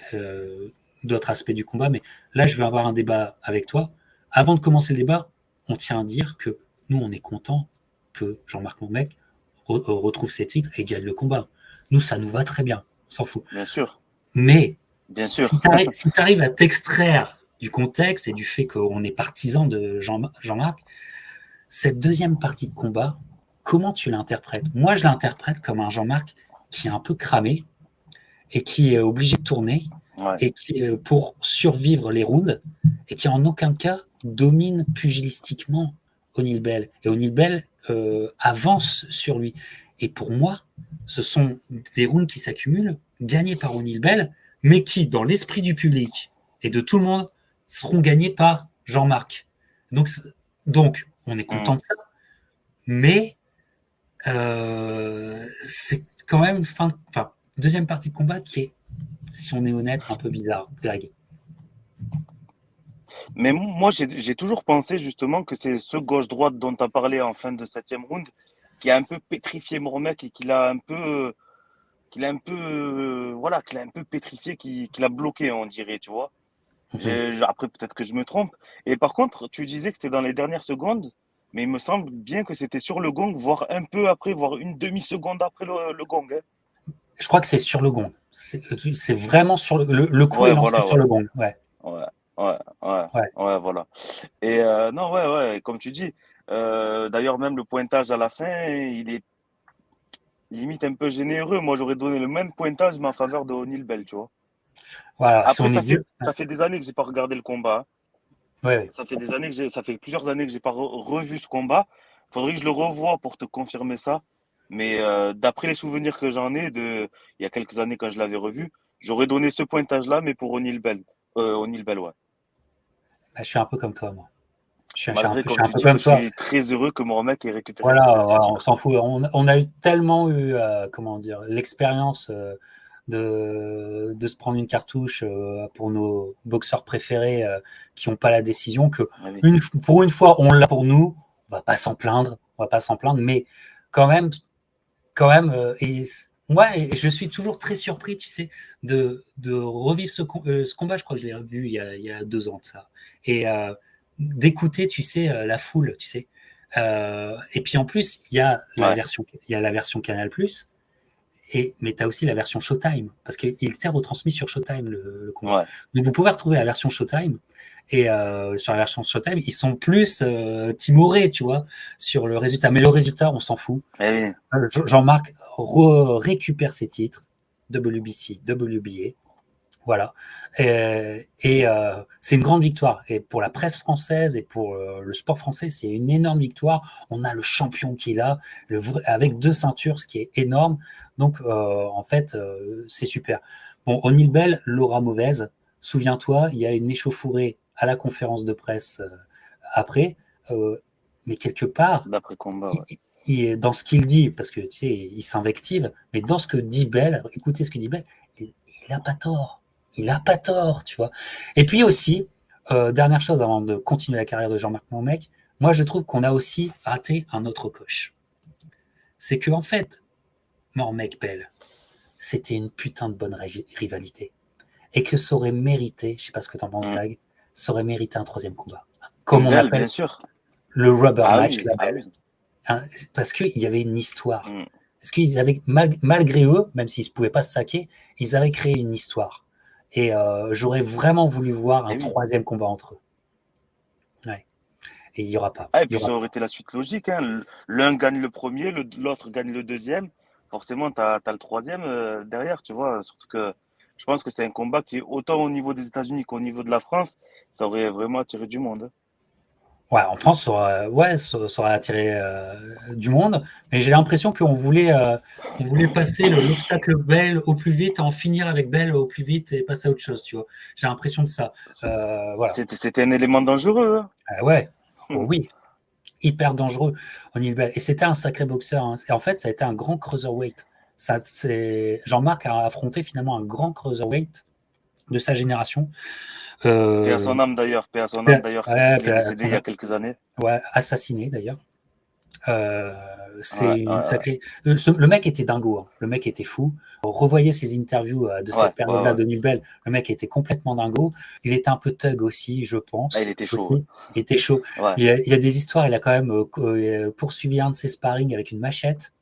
d'autres aspects du combat, mais là, je vais avoir un débat avec toi. Avant de commencer le débat, on tient à dire que nous, on est content que Jean-Marc Mormec retrouve ses titres et gagne le combat. Nous, ça nous va très bien, on s'en fout. Bien sûr. Mais Bien si sûr. tu arrives à t'extraire du contexte et du fait qu'on est partisan de Jean-Marc, cette deuxième partie de combat, comment tu l'interprètes? Moi, je l'interprète comme un Jean-Marc qui est un peu cramé et qui est obligé de tourner Ouais. et qui, pour survivre les rounds, et qui en aucun cas domine pugilistiquement O'Neil Bell. Et O'Neil Bell avance sur lui. Et pour moi, ce sont des rounds qui s'accumulent, gagnés par O'Neil Bell, mais qui, dans l'esprit du public et de tout le monde, seront gagnés par Jean-Marc. Donc, donc on est content Mm. de ça, Mais c'est quand même deuxième partie de combat qui est, si on est honnête, un peu bizarre, Greg. Mais moi, j'ai toujours pensé justement que c'est ce gauche-droite dont tu as parlé en fin de septième round qui a un peu pétrifié Mourmec et voilà, qu'il a un peu pétrifié, qu'il a bloqué, on dirait, tu vois. Mhm. Après, peut-être que je me trompe. Et par contre, tu disais que c'était dans les dernières secondes, mais il me semble bien que c'était sur le gong, voire un peu après, voire une demi-seconde après le gong, hein. Je crois que c'est sur le gong. C'est vraiment sur le coup est Ouais, lancé voilà, sur ouais. le gong. Ouais, Ouais, ouais, ouais, ouais. ouais, voilà. Et non, ouais, ouais, comme tu dis. D'ailleurs, même le pointage à la fin, il est limite un peu généreux. Moi, j'aurais donné le même pointage, mais en faveur de O'Neal Bell, tu vois. Voilà, si Après, on est dur. ça fait des années que j'ai pas regardé le combat, hein. Ouais, ouais. Ça fait plusieurs années que j'ai pas revu ce combat. Faudrait que je le revoie pour te confirmer ça. Mais d'après les souvenirs que j'en ai il y a quelques années quand je l'avais revu, j'aurais donné ce pointage-là, mais pour O'Neal Bell. O'Neal Bell, ouais. Bah, je suis un peu comme toi, moi. Malgré, Je comme suis un tu peu dis, que comme je toi. suis très heureux que Mohamed ait récupéré Voilà, ses voilà, on titres. s'en fout. On a tellement eu, comment dire, l'expérience de se prendre une cartouche pour nos boxeurs préférés qui n'ont pas la décision que Ah oui. pour une fois, on l'a pour nous. On va pas s'en plaindre. On va pas s'en plaindre. Mais quand même, moi, je suis toujours très surpris, tu sais, de revivre ce combat. Je crois que je l'ai revu il y a 2 ans de ça. Et d'écouter, tu sais, la foule, tu sais. Et puis en plus, Ouais, il y a la version Canal+, mais tu as aussi la version Showtime, parce qu'il s'est retransmis sur Showtime, le combat. ouais. Donc vous pouvez retrouver la version Showtime, et sur la version Showtime, ils sont plus timorés, tu vois, sur le résultat. Mais le résultat, on s'en fout. Eh oui. Jean-Marc récupère ses titres, WBC, WBA, voilà. C'est une grande victoire. Et pour la presse française et pour le sport français, c'est une énorme victoire. On a le champion qui est là, avec 2 ceintures, ce qui est énorme. Donc, en fait, c'est super. Bon, O'Neal Bell, l'aura mauvaise. Souviens-toi, il y a une échauffourée à la conférence de presse après. Euh, mais quelque part, D'après combat, ouais. dans ce qu'il dit, parce que tu sais, il s'invective, mais dans ce que dit Bell, écoutez ce que dit Bell, il n'a pas tort. Il n'a pas tort, tu vois. Et puis aussi, dernière chose avant de continuer la carrière de Jean-Marc Mourmec, moi je trouve qu'on a aussi raté un autre coche. C'est que en fait, Mourmec-Bell, c'était une putain de bonne rivalité. Et que ça aurait mérité, je sais pas ce que t'en penses, Mm. Greg, ça aurait mérité un troisième combat. Une Comme on belle, appelle bien sûr. le rubber Ah match, oui, la ah belle. oui. Hein, parce qu'il y avait une histoire. Mm. Parce qu'ils avaient, malgré eux, même s'ils ne pouvaient pas se saquer, ils avaient créé une histoire. Et j'aurais vraiment voulu voir un Eh oui. troisième combat entre eux. Ouais. Et il n'y aura pas. Ah, et Il y puis aura ça pas. aurait été la suite logique, hein. L'un gagne le premier, l'autre gagne le deuxième. Forcément, t'as le troisième derrière, tu vois. Surtout que je pense que c'est un combat qui, autant au niveau des États-Unis qu'au niveau de la France, ça aurait vraiment attiré du monde, hein. Ouais, en France, ça aurait attiré du monde. Mais j'ai l'impression on voulait passer l'obstacle Bell au plus vite, en finir avec Bell au plus vite et passer à autre chose, tu vois. J'ai l'impression de ça. Voilà. C'était un élément dangereux, Ouais. Oh hein. oui, hyper dangereux, O'Neal Bell. Et c'était un sacré boxeur, hein. Et en fait, ça a été un grand cruiserweight. Jean-Marc a affronté finalement un grand cruiserweight de sa génération. Paix à Euh, son âme d'ailleurs, paix à son âme ouais, d'ailleurs, puisqu'il est décédé il y ouais, a quelques années. ouais, assassiné d'ailleurs. Euh, c'est Ouais, une ouais, sacrée. Le mec était dingo, hein. Le mec était fou. Revoyez ses interviews de ouais, cette ouais, période-là ouais. de Nilbel. Le mec était complètement dingo. Il était un peu thug aussi, je Ah, il pense. était chaud, Aussi. Il était chaud. ouais. Il y a des histoires. Il a quand même poursuivi un de ses sparring avec une machette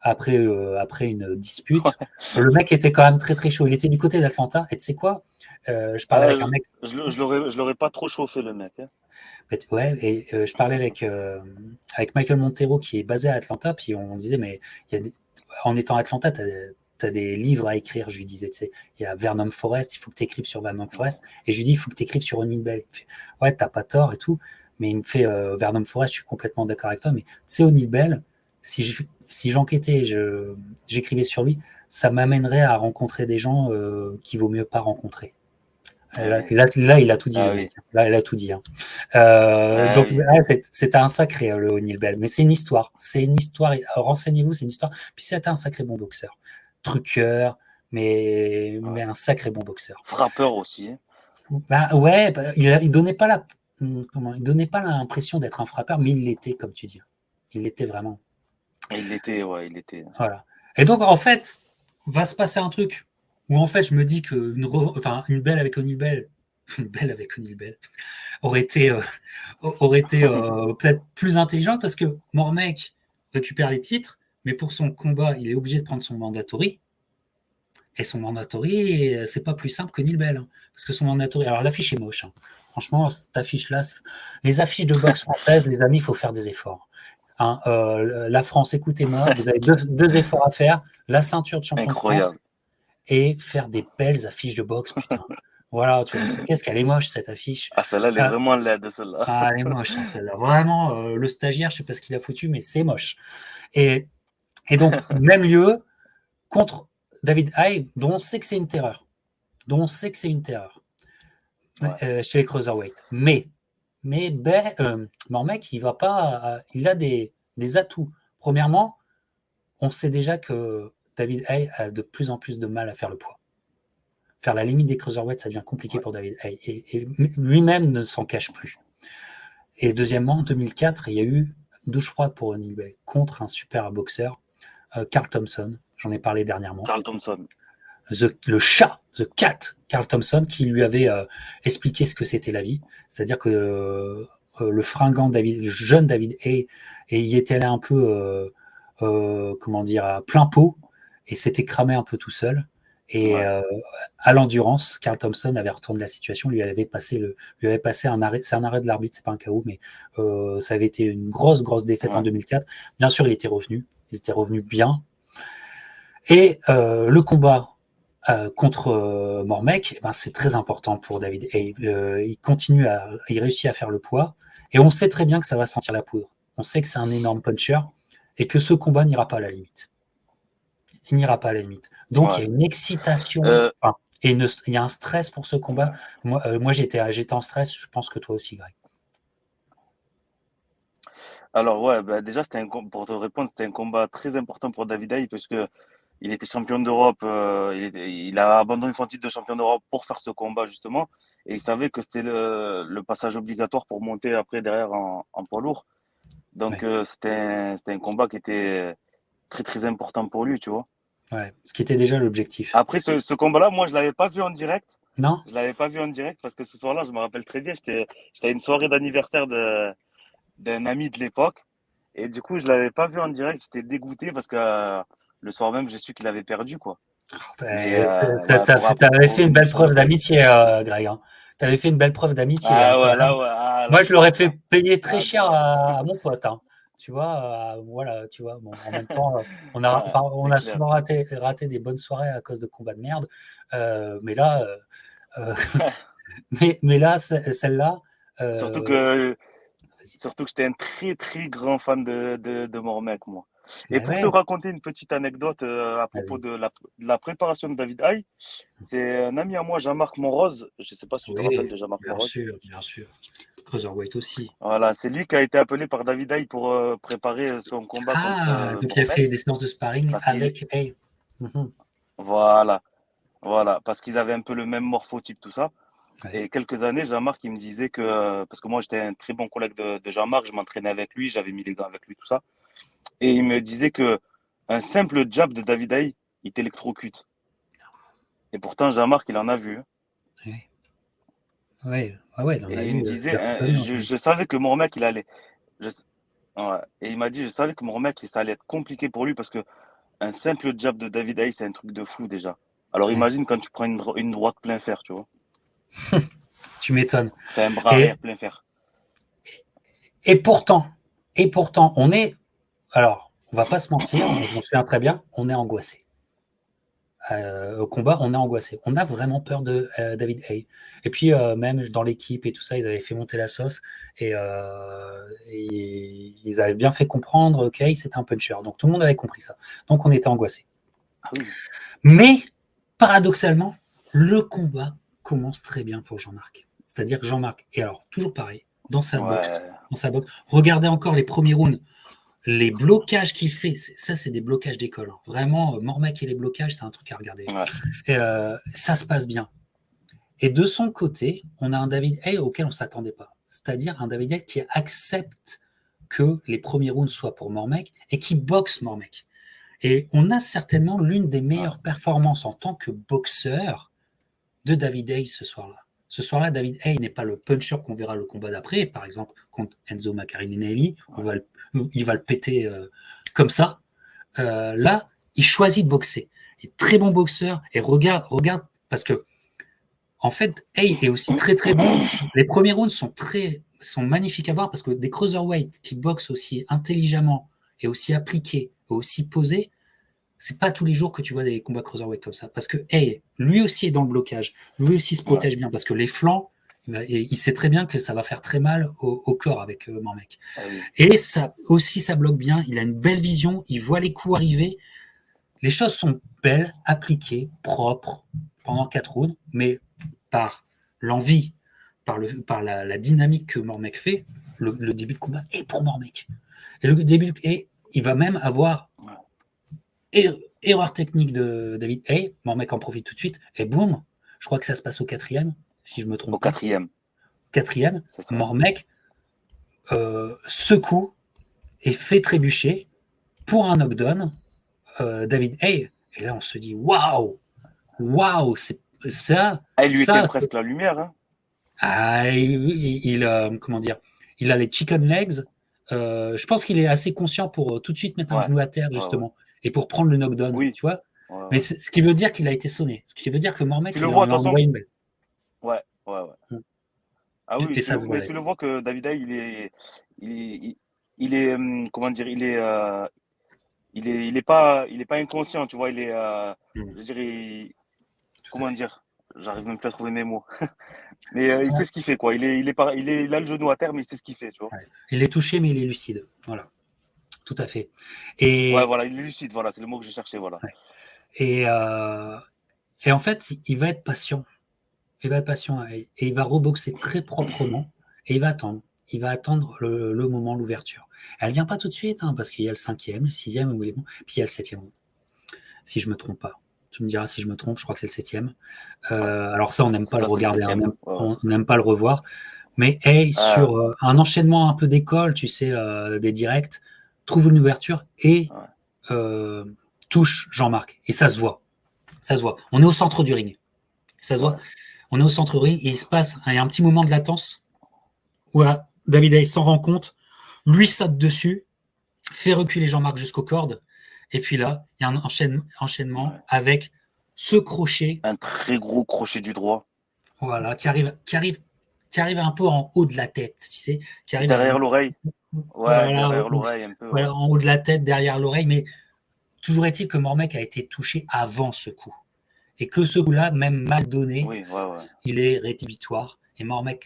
après une dispute. Ouais. Le mec était quand même très très chaud. Il était du côté d'Atlanta. Et tu sais quoi? Je parlais Ah, avec un mec. je l'aurais pas trop chauffé, le mec, hein. Ouais, et je parlais avec Michael Montero qui est basé à Atlanta, puis on disait, mais il y a en étant à Atlanta, tu as des livres à écrire, je lui disais, tu sais, il y a Vernon Forrest, il faut que tu écrives sur Vernon Forrest, et je lui dis, il faut que tu écrives sur O'Neal Bell. Il me fait, ouais, t'as pas tort et tout, mais il me fait, Vernon Forrest, je suis complètement d'accord avec toi, mais tu sais, O'Neal Bell, si j'enquêtais, j'écrivais sur lui, ça m'amènerait à rencontrer des gens qu'il vaut mieux pas rencontrer. Ouais. Là, il a tout dit, Ah le oui. mec. Là, il a tout dit. Hein. Ah Donc, oui. c'était un sacré, le O'Neal Bell. Mais c'est une histoire. C'est une histoire. Renseignez-vous, c'est une histoire. Puis c'était un sacré bon boxeur. Truqueur, mais Ouais. un sacré bon boxeur. Frappeur aussi, hein. Bah, ouais, bah, il donnait pas il donnait pas l'impression d'être un frappeur, mais il l'était, comme tu dis. Il l'était vraiment. Il l'était, ouais, il l'était. Voilà. Et donc, en fait, va se passer un truc où, en fait, je me dis une belle avec O'Neal Bell, une belle avec O'Neal Bell, aurait été, peut-être plus intelligente parce que Mormec récupère les titres, mais pour son combat, il est obligé de prendre son mandatory. Et son mandatory, c'est pas plus simple que O'Neal Bell. Hein, parce que son mandatory. Alors, l'affiche est moche. Hein. Franchement, cette affiche-là, les affiches de boxe françaises, les amis, il faut faire des efforts. Hein, la France, écoutez-moi, vous avez deux efforts à faire, la ceinture de champion de France Incroyable. et faire des belles affiches de boxe, putain. Voilà, tu vois, qu'est-ce qu'elle est moche, cette affiche. Ah, celle-là, elle est Euh, vraiment laide, celle-là. elle est moche, hein, celle-là. Vraiment, le stagiaire, je sais pas ce qu'il a foutu, mais c'est moche. Et, et donc, même lieu contre David Haye, dont on sait que c'est une terreur. Ouais. Chez les cruiserweight. Mormec, il a des atouts. Premièrement, on sait déjà que David Haye a de plus en plus de mal à faire le poids. Faire la limite des cruiserweights, ça devient compliqué Ouais. pour David Haye. Et lui-même ne s'en cache plus. Et deuxièmement, en 2004, il y a eu douche froide pour O'Neal Bell contre un super boxeur, Carl Thompson. J'en ai parlé dernièrement. Carl Thompson. Le chat, The Cat, Carl Thompson, qui lui avait expliqué ce que c'était la vie. C'est-à-dire que le fringant le jeune David Haye, et il était allé un peu, comment dire, à plein pot, et s'était cramé un peu tout seul. Et Ouais. à l'endurance, Carl Thompson avait retourné la situation, lui avait passé un arrêt, c'est un arrêt de l'arbitre, c'est pas un KO, mais ça avait été une grosse défaite en Ouais. 2004. Bien sûr, il était revenu bien. Et le combat contre Mormec, ben, c'est très important pour David Haye. Il réussit à faire le poids, et on sait très bien que ça va sentir la poudre. On sait que c'est un énorme puncher, et que ce combat n'ira pas à la limite. Il n'ira pas à la limite. Donc, il y Ouais. a une excitation, Euh, enfin, et il y a un stress pour ce combat. ouais. Moi j'étais en stress, je pense que toi aussi, Greg. Alors, ouais, bah, déjà, pour te répondre, c'était un combat très important pour David Haye parce que il était champion d'Europe. Il a abandonné son titre de champion d'Europe pour faire ce combat, justement. Et il savait que c'était le passage obligatoire pour monter après derrière en poids lourd. Donc, Ouais, c'était un combat qui était très, très important pour lui, tu vois. ouais. Ce qui était déjà l'objectif. Après, ce combat-là, moi, je l'avais pas vu en direct. Non? Je l'avais pas vu en direct parce que ce soir-là, je me rappelle très bien, j'étais à une soirée d'anniversaire d'un ami de l'époque. Et du coup, je l'avais pas vu en direct. J'étais dégoûté parce que le soir même, j'ai su qu'il avait perdu, quoi. Mais ouais, T'avais pour fait une revenir belle sur le preuve fait. d'amitié, Greg. Hein. T'avais fait une belle preuve d'amitié, hein, Ah quand ouais, même. là, Moi, ouais, je l'aurais fait grave. payer très Là, cher grave. à mon pote. Hein. Tu vois, voilà, tu vois. Bon, en même temps, Ouais, on c'est a clair. souvent raté des bonnes soirées à cause de combats de merde. Mais là, euh, mais là, celle-là, Surtout euh, que, vas-y. surtout que j'étais un très, très grand fan de Mormec, moi. Et Mais pour te ouais, raconter une petite anecdote à propos vas-y. de la préparation de David Haye, c'est un ami à moi, Jean-Marc Monrose. Je sais pas si tu te rappelles Oui, de Jean-Marc bien Monrose. sûr, bien sûr. Cruiserweight aussi. Voilà, c'est lui qui a été appelé par David Haye pour préparer son combat contre Ah, donc il a fait Mormec. des séances de sparring Parce qu'il, avec. Hey. Mhm. voilà, voilà, parce qu'ils avaient un peu le même morphotype, tout ça. Ouais. Et quelques années, Jean-Marc, il me disait que, parce que moi, j'étais un très bon collègue de Jean-Marc, je m'entraînais avec lui, j'avais mis les gants avec lui, tout ça. Et il me disait que un simple jab de David Haye, il t'électrocute. Et pourtant, Jean-Marc, il en a vu, hein. Ouais. Ouais, ah ouais, il en a Et il me eu disait, hein, virtuellement. je savais que mon mec, il allait. je- ouais. Et il m'a dit, je savais que mon mec, ça allait être compliqué pour lui parce que un simple jab de David Haye, c'est un truc de fou déjà. Alors Ouais. imagine quand tu prends une droite plein fer, tu vois. Tu m'étonnes. Enfin, un bras Et, arrière plein fer. et pourtant, on est. Alors, on va pas se mentir, moi je m'en souviens très bien, on est angoissé. Au combat, on est angoissé. On a vraiment peur de David Haye. Et puis, même dans l'équipe et tout ça, ils avaient fait monter la sauce et ils avaient bien fait comprendre qu'Haye, c'était un puncher. Donc, tout le monde avait compris ça. Donc, on était angoissé. Ah oui. Mais, paradoxalement, le combat commence très bien pour Jean-Marc. C'est-à-dire que Jean-Marc, et alors toujours pareil, dans sa boxe, Ouais. regardez encore les premiers rounds, les blocages qu'il fait, ça c'est des blocages d'école. Hein. Vraiment, Mormec et les blocages, c'est un truc à regarder. Ouais. Et, ça se passe bien. Et de son côté, on a un David Haye auquel on ne s'attendait pas. C'est-à-dire un David Haye qui accepte que les premiers rounds soient pour Mormec et qui boxe Mormec. Et on a certainement l'une des meilleures performances en tant que boxeur de David Haye ce soir-là. Ce soir-là, David Haye n'est pas le puncher qu'on verra le combat d'après, par exemple contre Enzo Maccarinelli, il va le péter comme ça. Là, il choisit de boxer. Il est très bon boxeur et regarde, parce que en fait, Haye est aussi très très bon. Les premiers rounds sont magnifiques à voir parce que des cruiserweights qui boxent aussi intelligemment et aussi appliqués, aussi posés, c'est pas tous les jours que tu vois des combats cruiserweight comme ça. Parce que Haye, lui aussi est dans le blocage, lui aussi se protège bien parce que les flancs, il sait très bien que ça va faire très mal au corps avec Mormec. Et ça aussi, ça bloque bien. Il a une belle vision, il voit les coups arriver. Les choses sont belles, appliquées, propres pendant 4 rounds, mais par l'envie, par la dynamique que Mormec fait, le début de combat est pour Mormec. Et il va même avoir erreur technique de David Haye, Mormec en profite tout de suite, et boum, je crois que ça se passe au 4e, si je me trompe pas. Au 4e. 4e, Mormec secoue et fait trébucher pour un knockdown David Haye. Et là, on se dit waouh, c'est ça. Il lui était presque la lumière. Hein. Comment dire, il a les chicken legs. Je pense qu'il est assez conscient pour tout de suite mettre un genou à terre, justement, et pour prendre le knockdown, tu vois. Mais ce qui veut dire qu'il a été sonné. Ce qui veut dire que Mormec, il a envoyé une belle. Ouais. Ah oui, mais tu le vois que David Haye, il est, comment dire, il est pas inconscient, tu vois, je dirais, comment dire, j'arrive même plus à trouver mes mots. Mais il sait ce qu'il fait, quoi. Il a le genou à terre, mais il sait ce qu'il fait, tu vois. Ouais. Il est touché, mais il est lucide. Voilà. Tout à fait. Ouais, voilà, il est lucide, voilà, c'est le mot que je cherchais, voilà. Ouais. Et en fait, il va être patient. Et il va reboxer très proprement et il va attendre. Il va attendre le moment, l'ouverture. Elle vient pas tout de suite, hein, parce qu'il y a le 5e, le 6e, où il est bon, puis il y a le 7e, si je me trompe pas. Tu me diras si je me trompe, je crois que c'est le 7e. Alors ça, on n'aime pas le regarder, on n'aime pas le revoir. Mais sur un enchaînement un peu d'école, tu sais, des directs, trouve une ouverture et touche Jean-Marc. Et ça se voit. Ça se voit. On est au centre du ring. Ça se voit. On est au centre du ring et il y a un petit moment de latence où David Haye s'en rend compte, lui saute dessus, fait reculer Jean-Marc jusqu'aux cordes. Et puis là, il y a un enchaînement avec ce crochet. Un très gros crochet du droit. Voilà, qui arrive un peu en haut de la tête, tu sais. Qui arrive derrière l'oreille. Ouais, derrière l'oreille un peu. Voilà, en haut de la tête, derrière l'oreille. Mais toujours est-il que Mormec a été touché avant ce coup. Et que ce coup-là, même mal donné, il est rédhibitoire. Et Mormec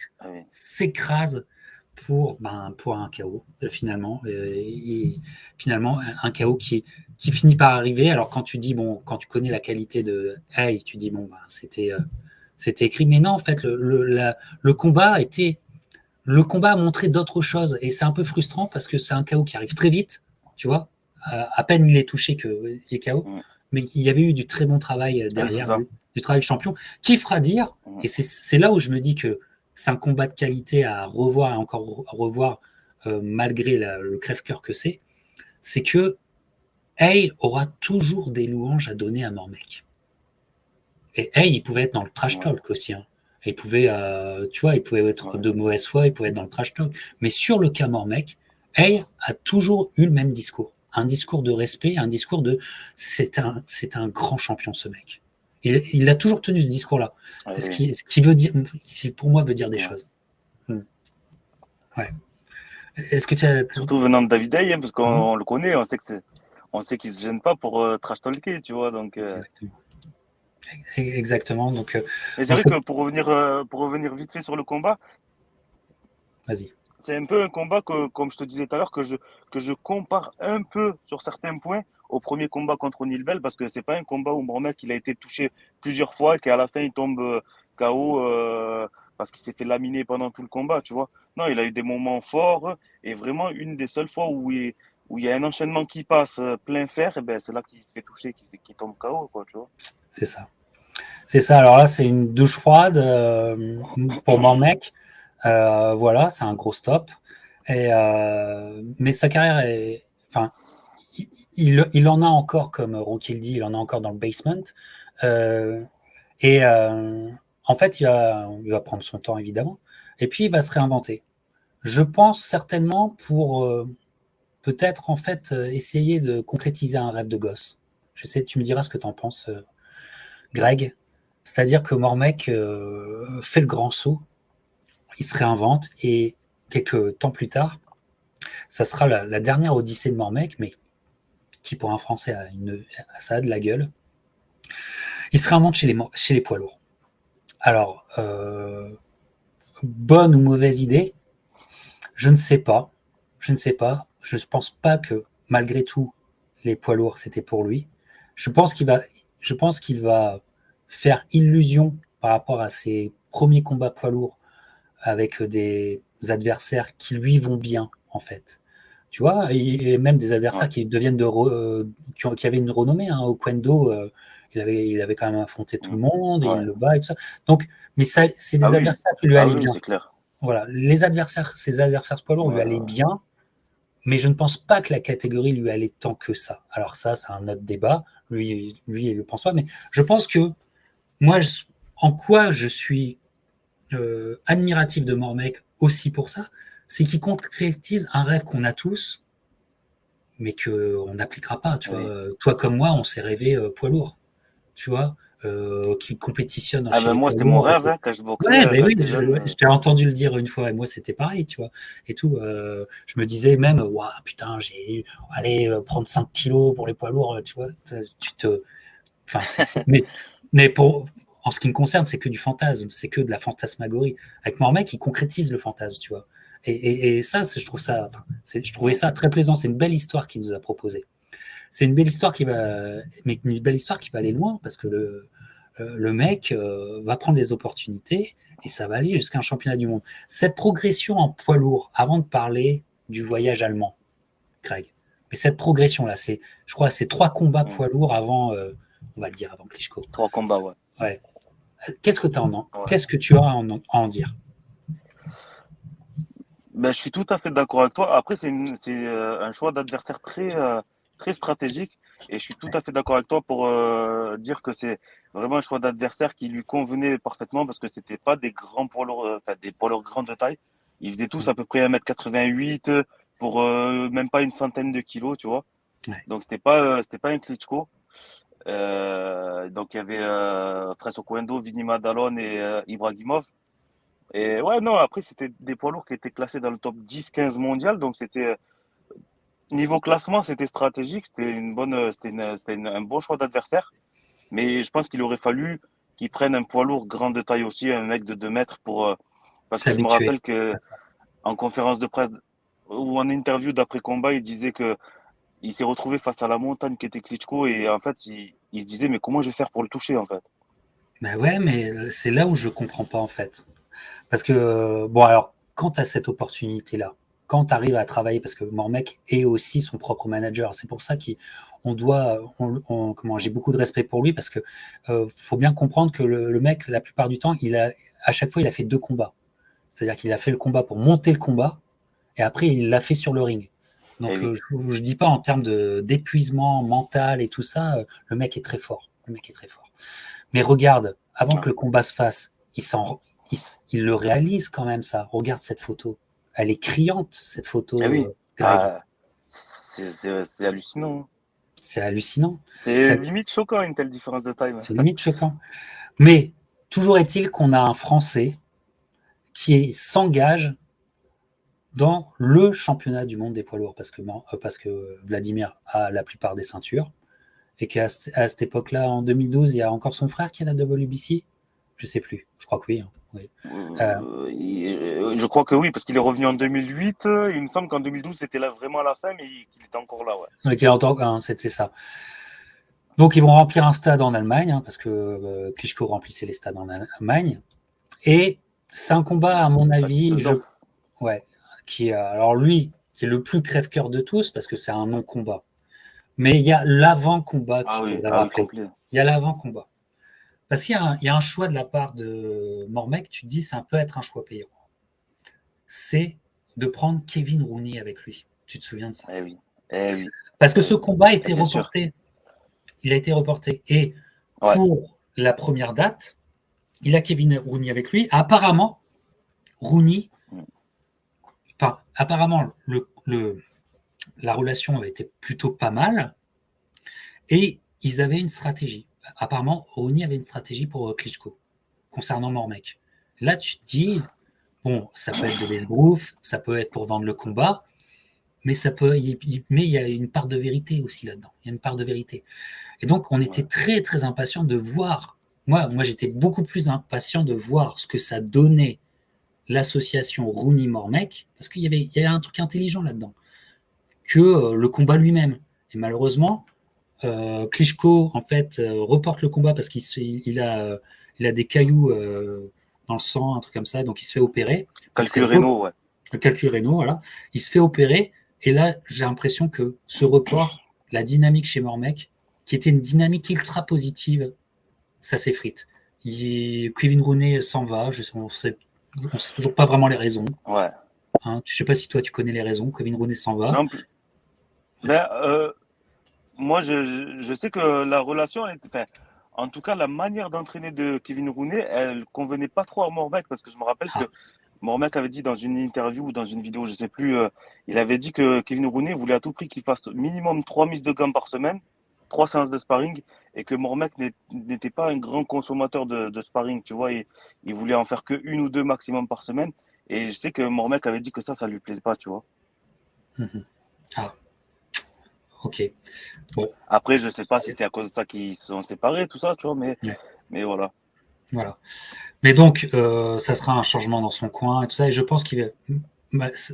s'écrase pour un KO, finalement. Et finalement, un KO qui finit par arriver. Alors, quand tu connais la qualité de Haye, tu dis, c'était écrit. Mais non, en fait, le combat a montré d'autres choses. Et c'est un peu frustrant parce que c'est un KO qui arrive très vite, tu vois. À peine il est touché qu'il est KO. Mais il y avait eu du très bon travail derrière, du travail champion, qui fera dire, et c'est là où je me dis que c'est un combat de qualité à revoir et encore revoir, malgré le crève-cœur que c'est que Haye aura toujours des louanges à donner à Mormec. Et Haye, il pouvait être dans le trash talk aussi. Hein. Il pouvait, il pouvait être de mauvaise foi, il pouvait être dans le trash talk. Mais sur le cas Mormec, Haye a toujours eu le même discours. Un discours de respect, un discours de c'est un grand champion, ce mec. Il a toujours tenu ce discours-là. Ce qui veut dire, qui pour moi veut dire des choses. Ouais. Est-ce que tu as... Surtout venant de David Haye, hein, parce qu'on le connaît, on sait qu'il se gêne pas pour trash talker, tu vois. Donc, Exactement. Donc, et c'est vrai que pour revenir vite fait sur le combat, vas-y. C'est un peu un combat que, comme je te disais tout à l'heure, que je compare un peu sur certains points au premier combat contre O'Neal Bell, parce que c'est pas un combat où Mormec il a été touché plusieurs fois et qu'à la fin il tombe KO parce qu'il s'est fait laminer pendant tout le combat, tu vois. Non, il a eu des moments forts et vraiment une des seules fois où il y a un enchaînement qui passe plein fer, et ben, c'est là qu'il se fait toucher, qu'il tombe KO, quoi, tu vois. C'est ça. C'est ça. Alors là, c'est une douche froide pour mon mec. Voilà, c'est un gros stop. Mais sa carrière est. Enfin, il en a encore, comme Rocky le dit, il en a encore dans le basement. Euh, et en fait, il va prendre son temps, évidemment. Et puis, il va se réinventer. Je pense certainement pour peut-être, en fait, essayer de concrétiser un rêve de gosse. Je sais, tu me diras ce que tu en penses, Greg. C'est-à-dire que Mormec fait le grand saut, il se réinvente, et quelques temps plus tard, ça sera la dernière Odyssée de Mormec, mais qui pour un Français ça a de la gueule. Il se réinvente chez les poids lourds. Alors, bonne ou mauvaise idée, je ne sais pas. Je ne sais pas. Je ne pense pas que, malgré tout, les poids lourds, c'était pour lui. Je pense qu'il va faire illusion par rapport à ses premiers combats poids lourds avec des adversaires qui lui vont bien, en fait. Tu vois, et même des Ouais. adversaires qui deviennent qui avaient une renommée. Au Kwendo, il avait quand même affronté tout Mm. le monde et il Ouais. le bat et tout ça. Donc, mais ça, c'est Ah des oui, adversaires qui lui ah allaient oui, oui, bien. c'est clair. Voilà, ses adversaires poids lourds lui allaient Ouais. bien, mais je ne pense pas que la catégorie lui allait tant que ça. Alors ça, c'est un autre débat. Lui, il le pense pas, mais je pense que moi, en quoi je suis admiratif de Mormec aussi pour ça, c'est qu'il concrétise un rêve qu'on a tous, mais qu'on n'appliquera pas. Tu Oui. vois. Toi comme moi, on s'est rêvé poids lourd, tu vois, qui compétitionne Ah chez ben les moi, poids c'était mon lourds. rêve hein, quand je boxais, Ouais, mais quand oui, j'étais jeune. je t'ai entendu le dire une fois, et moi c'était pareil, tu vois, et tout. Je me disais même, waouh, putain, allez, prendre 5 kilos pour les poids lourds, tu vois, tu te. Enfin, mais en ce qui me concerne, c'est que du fantasme, c'est que de la fantasmagorie. Avec Mormec, il concrétise le fantasme, tu vois. Et ça, je trouve ça, enfin, je trouvais Mm. ça très plaisant. C'est une belle histoire qu'il nous a proposée. C'est une belle histoire mais une belle histoire qui va aller loin parce que le mec va prendre les opportunités et ça va aller jusqu'à un championnat du monde. Cette progression en poids lourd, avant de parler du voyage allemand, Craig, mais cette progression-là, je crois, c'est 3 combats Mm. poids lourds avant, on va le dire, avant Klitschko. 3 combats, ouais. Ouais. Qu'est-ce que Ouais. qu'est-ce que tu as à en dire? Ben, je suis tout à fait d'accord avec toi. Après, c'est un choix d'adversaire très stratégique. Et je suis tout à fait d'accord avec toi pour dire que c'est vraiment un choix d'adversaire qui lui convenait parfaitement parce que c'était pas des grands poids lourds, enfin, des poids lourds grands de taille. Ils faisaient tous à peu près 1m88 pour même pas une centaine de kilos, tu vois. Ouais. Donc, c'était pas un Klitschko. Donc, il y avait Fresso Cuendo, Vinny Madalone et Ibrahimov. Et ouais, non, après, c'était des poids lourds qui étaient classés dans le top 10-15 mondial. Donc, niveau classement, c'était stratégique. Un bon choix d'adversaire. Mais je pense qu'il aurait fallu qu'il prenne un poids lourd grand de taille aussi, un mec de 2 mètres parce que je me S'habituer rappelle que à ça. en conférence de presse ou en interview d'après-combat, il disait que il s'est retrouvé face à la montagne qui était Klitschko et en fait, il se disait, mais comment je vais faire pour le toucher, en fait? Ben ouais, mais c'est là où je comprends pas en fait. Parce que, bon, alors, quand tu as cette opportunité-là, quand tu arrives à travailler, parce que Mormec est aussi son propre manager, c'est pour ça qu'on doit, comment, j'ai beaucoup de respect pour lui, parce que faut bien comprendre que le mec, la plupart du temps, à chaque fois, il a fait 2 combats. C'est-à-dire qu'il a fait le combat pour monter le combat, et après, il l'a fait sur le ring. Eh Donc, oui. je dis pas en termes d'épuisement mental et tout ça, le mec est très fort. Le mec est très fort. Mais regarde, avant que Ouais. le combat se fasse, il le réalise quand même, ça. Regarde cette photo. Elle est criante, cette Eh photo, oui. Greg. Ah, c'est hallucinant, hein. C'est hallucinant. C'est C'est limite choquant une telle différence de taille, c'est limite choquant. Mais toujours est-il qu'on a un Français qui s'engage dans le championnat du monde des poids lourds, parce que Vladimir a la plupart des ceintures, et qu'à cette époque-là, en 2012, il y a encore son frère qui a la WBC. Je sais plus. Je crois que oui. Oui. Euh, Je crois que oui, parce qu'il est revenu en 2008. Il me semble qu'en 2012, c'était là vraiment à la fin, mais qu'il était encore là, ouais. Qui a encore, hein, c'est ça. Donc, ils vont remplir un stade en Allemagne, hein, parce que Klitschko remplissait les stades en Allemagne. Et c'est un combat, à mon À avis, Düsseldorf. ouais, alors lui, qui est le plus crève-cœur de tous, parce que c'est un non-combat. Mais il y a l'avant-combat qu'il faudrait Ah oui, rappeler. complet. Il y a l'avant-combat. Parce qu'il y a un choix de la part de Mormec, tu te dis, ça peut être un choix payant. C'est de prendre Kevin Rooney avec lui. Tu te souviens de ça? Eh oui, eh oui, Parce que eh ce oui. combat a Et été bien sûr. reporté. Il a été reporté. Et Ouais. pour la première date, il a Kevin Rooney avec lui. Apparemment, Rooney, Mm. enfin, apparemment, la relation était plutôt pas mal. Et ils avaient une stratégie. Apparemment, Rooney avait une stratégie pour Klitschko concernant Mormec. Là, tu te dis, bon, ça peut être de l'esbrouf, ça peut être pour vendre le combat, mais mais il y a une part de vérité aussi là-dedans. Il y a une part de vérité. Et donc, on était Ouais. très, très impatient de voir. Moi, j'étais beaucoup plus impatient de voir ce que ça donnait l'association Rooney-Mormec, parce il y avait un truc intelligent là-dedans, que le combat lui-même. Et malheureusement, Klitschko, en fait, reporte le combat parce il a des cailloux dans le sang, un truc comme ça, donc il se fait opérer. Donc c'est Calcul rénaux, ouais. le calcul rénal, voilà. Il se fait opérer, et là, j'ai l'impression que ce report, la dynamique chez Mormec, qui était une dynamique ultra positive, ça s'effrite. Kevin Rooney s'en va, on sait toujours pas vraiment les raisons. Ouais. Hein. Je sais pas si toi tu connais les raisons. Kevin Rooney s'en va. Non, ben, moi, je sais que la relation, enfin, en tout cas, la manière d'entraîner de Kevin Rooney, elle convenait pas trop à Mormec parce que je me rappelle que Ah, Mormec avait dit dans une interview ou dans une vidéo, je sais plus, il avait dit que Kevin Rooney voulait à tout prix qu'il fasse minimum 3 mises de gamme par semaine, 3 séances de sparring, et que Mormec n'était pas un grand consommateur de sparring, tu vois, il voulait en faire que une ou deux maximum par semaine. Et je sais que Mormec avait dit que ça lui plaisait pas, tu vois. mhm. Ah, ok. Bon, Après, je sais pas si c'est à cause de ça qu'ils se sont séparés, tout ça, tu vois, ouais, mais voilà. voilà. Mais donc, ça sera un changement dans son coin et tout ça. Et je pense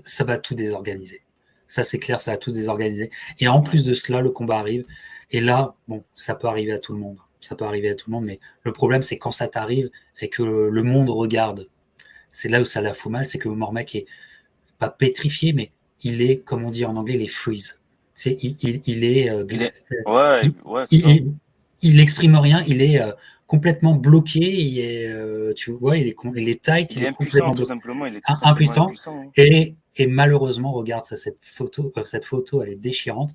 ça va tout désorganiser. Ça, c'est clair, ça va tout désorganiser. Et en Ouais. plus de cela, le combat arrive. Et là, bon, ça peut arriver à tout le monde. Ça peut arriver à tout le monde. Mais le problème, c'est quand ça t'arrive et que le monde regarde. C'est là où ça la fout mal. C'est que Mormec est pas pétrifié, mais il est, comme on dit en anglais, les freeze. C'est, il est, Il est, ouais, il, ouais, c'est ça. il, il exprime rien, il est complètement bloqué, tu vois, il est tight, Il il est est impuissant, complètement tout bloqué, simplement. Il est tout simplement impuissant. impuissant, Et malheureusement, regarde ça, cette photo, elle est déchirante.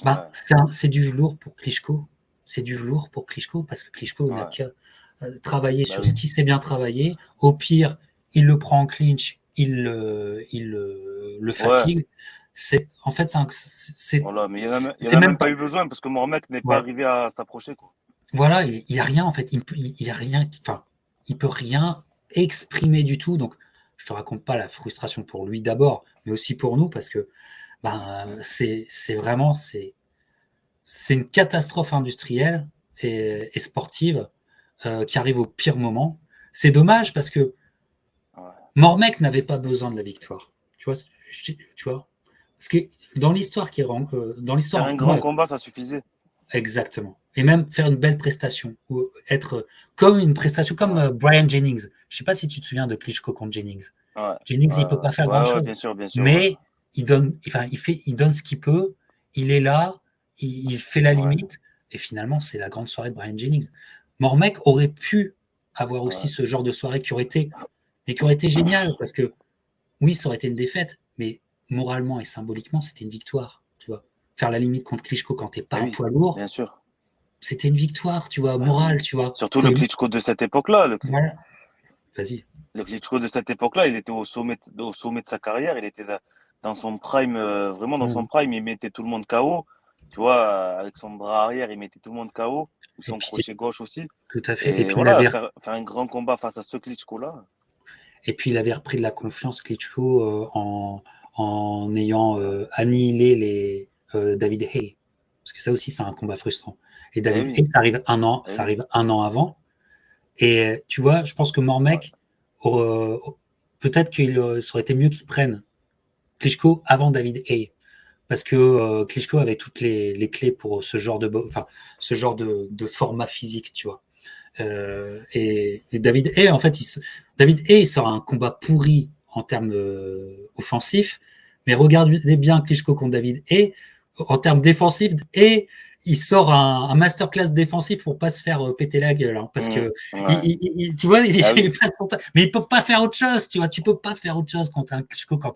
hein. Ben, c'est du velours pour Klitschko. C'est du velours pour Klitschko parce que Klitschko Ouais, n'a ouais. qu'à travailler Bah sur ce oui. qui s'est bien travaillé. Au pire, il le prend en clinch, le Ouais, fatigue. En fait, voilà. Mais il y en c'est a même même pas pas. eu besoin parce que Mohamed n'est pas Voilà, arrivé à s'approcher, quoi. voilà, il y a rien en fait. Il y a rien. Enfin, il peut rien exprimer du tout. Donc, je te raconte pas la frustration pour lui d'abord, mais aussi pour nous parce que ben, Mm. c'est vraiment c'est une catastrophe industrielle et sportive qui arrive au pire moment. C'est dommage parce que Ouais. Mormec n'avait pas besoin de la victoire. Tu vois, tu vois. Parce que dans l'histoire dans Faire l'histoire, un grand moi, combat, ça suffisait. exactement. Et même faire une belle prestation ou être comme une prestation comme Ouais, Brian Jennings. Je sais pas si tu te souviens de Klitschko contre Jennings. ouais, Jennings, ouais, il peut ouais, pas faire grand ouais, ouais, chose, bien sûr, ouais. mais il donne ce qu'il peut. Il est là, il fait la Ouais, limite. Et finalement, c'est la grande soirée de Brian Jennings. Mormec aurait pu avoir aussi ouais. ce genre de soirée qui aurait été génial parce que oui, ça aurait été une défaite, mais moralement et symboliquement, c'était une victoire. Tu vois, faire la limite contre Klitschko quand t'es pas Eh un oui, poids lourd, bien sûr. c'était une victoire, tu vois, Bah oui. morale, tu vois. Surtout le Klitschko de cette époque-là. Voilà. Vas-y. Le Klitschko de cette époque-là, il était au sommet de sa carrière. Il était dans son prime, vraiment dans son Mmh. prime. Il mettait tout le monde KO. Tu vois, avec son bras arrière, il mettait tout le monde KO. Ou Et son puis, crochet gauche aussi. tout à fait. Et voilà, faire un grand combat face à ce Klitschko-là. Et puis, il avait repris de la confiance, Klitschko, en ayant annihilé David Hay. Parce que ça aussi, c'est un combat frustrant. Et Eh David oui, Hay, eh ça oui. arrive un an avant. Et tu vois, je pense que Ouais, Mormec, peut-être qu'il ça aurait été mieux qu'il prenne Klitschko avant David Hay. parce que Klitschko avait toutes les clés pour ce genre ce genre de format physique, tu vois. Et David Haye, en fait, David Haye sort un combat pourri en termes offensifs, mais regardez bien Klitschko contre David Haye, en termes défensifs, et il sort un masterclass défensif pour pas se faire péter la gueule, hein, parce que Ouais. tu vois, Ah oui. passe son temps, mais il peut pas faire autre chose, tu vois, tu peux pas faire autre chose contre un Klitschko quand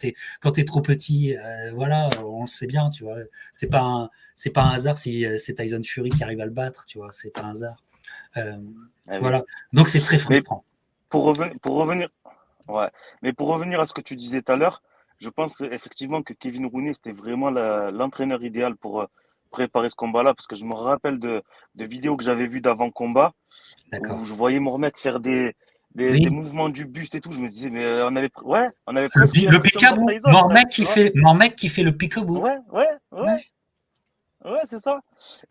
t'es trop petit, voilà, on le sait bien, tu vois, c'est pas un hasard si c'est Tyson Fury qui arrive à le battre, tu vois, c'est pas un hasard. Euh, Ah oui. voilà. Donc c'est très Mais frustrant. pour revenir, ouais. Mais pour revenir à ce que tu disais tout à l'heure, je pense effectivement que Kevin Rooney, c'était vraiment l'entraîneur idéal pour préparer ce combat-là, parce que je me rappelle de vidéos que j'avais vues d'avant-combat, D'accord. où je voyais mon mec faire des Oui. mouvements du buste et tout. Je me disais, mais on avait presque Le l'impression de voir peekaboo. Tyson, frère, tu vois. Mormec qui fait le peekaboo. Ouais, ouais, ouais. Ouais. Ouais, c'est ça.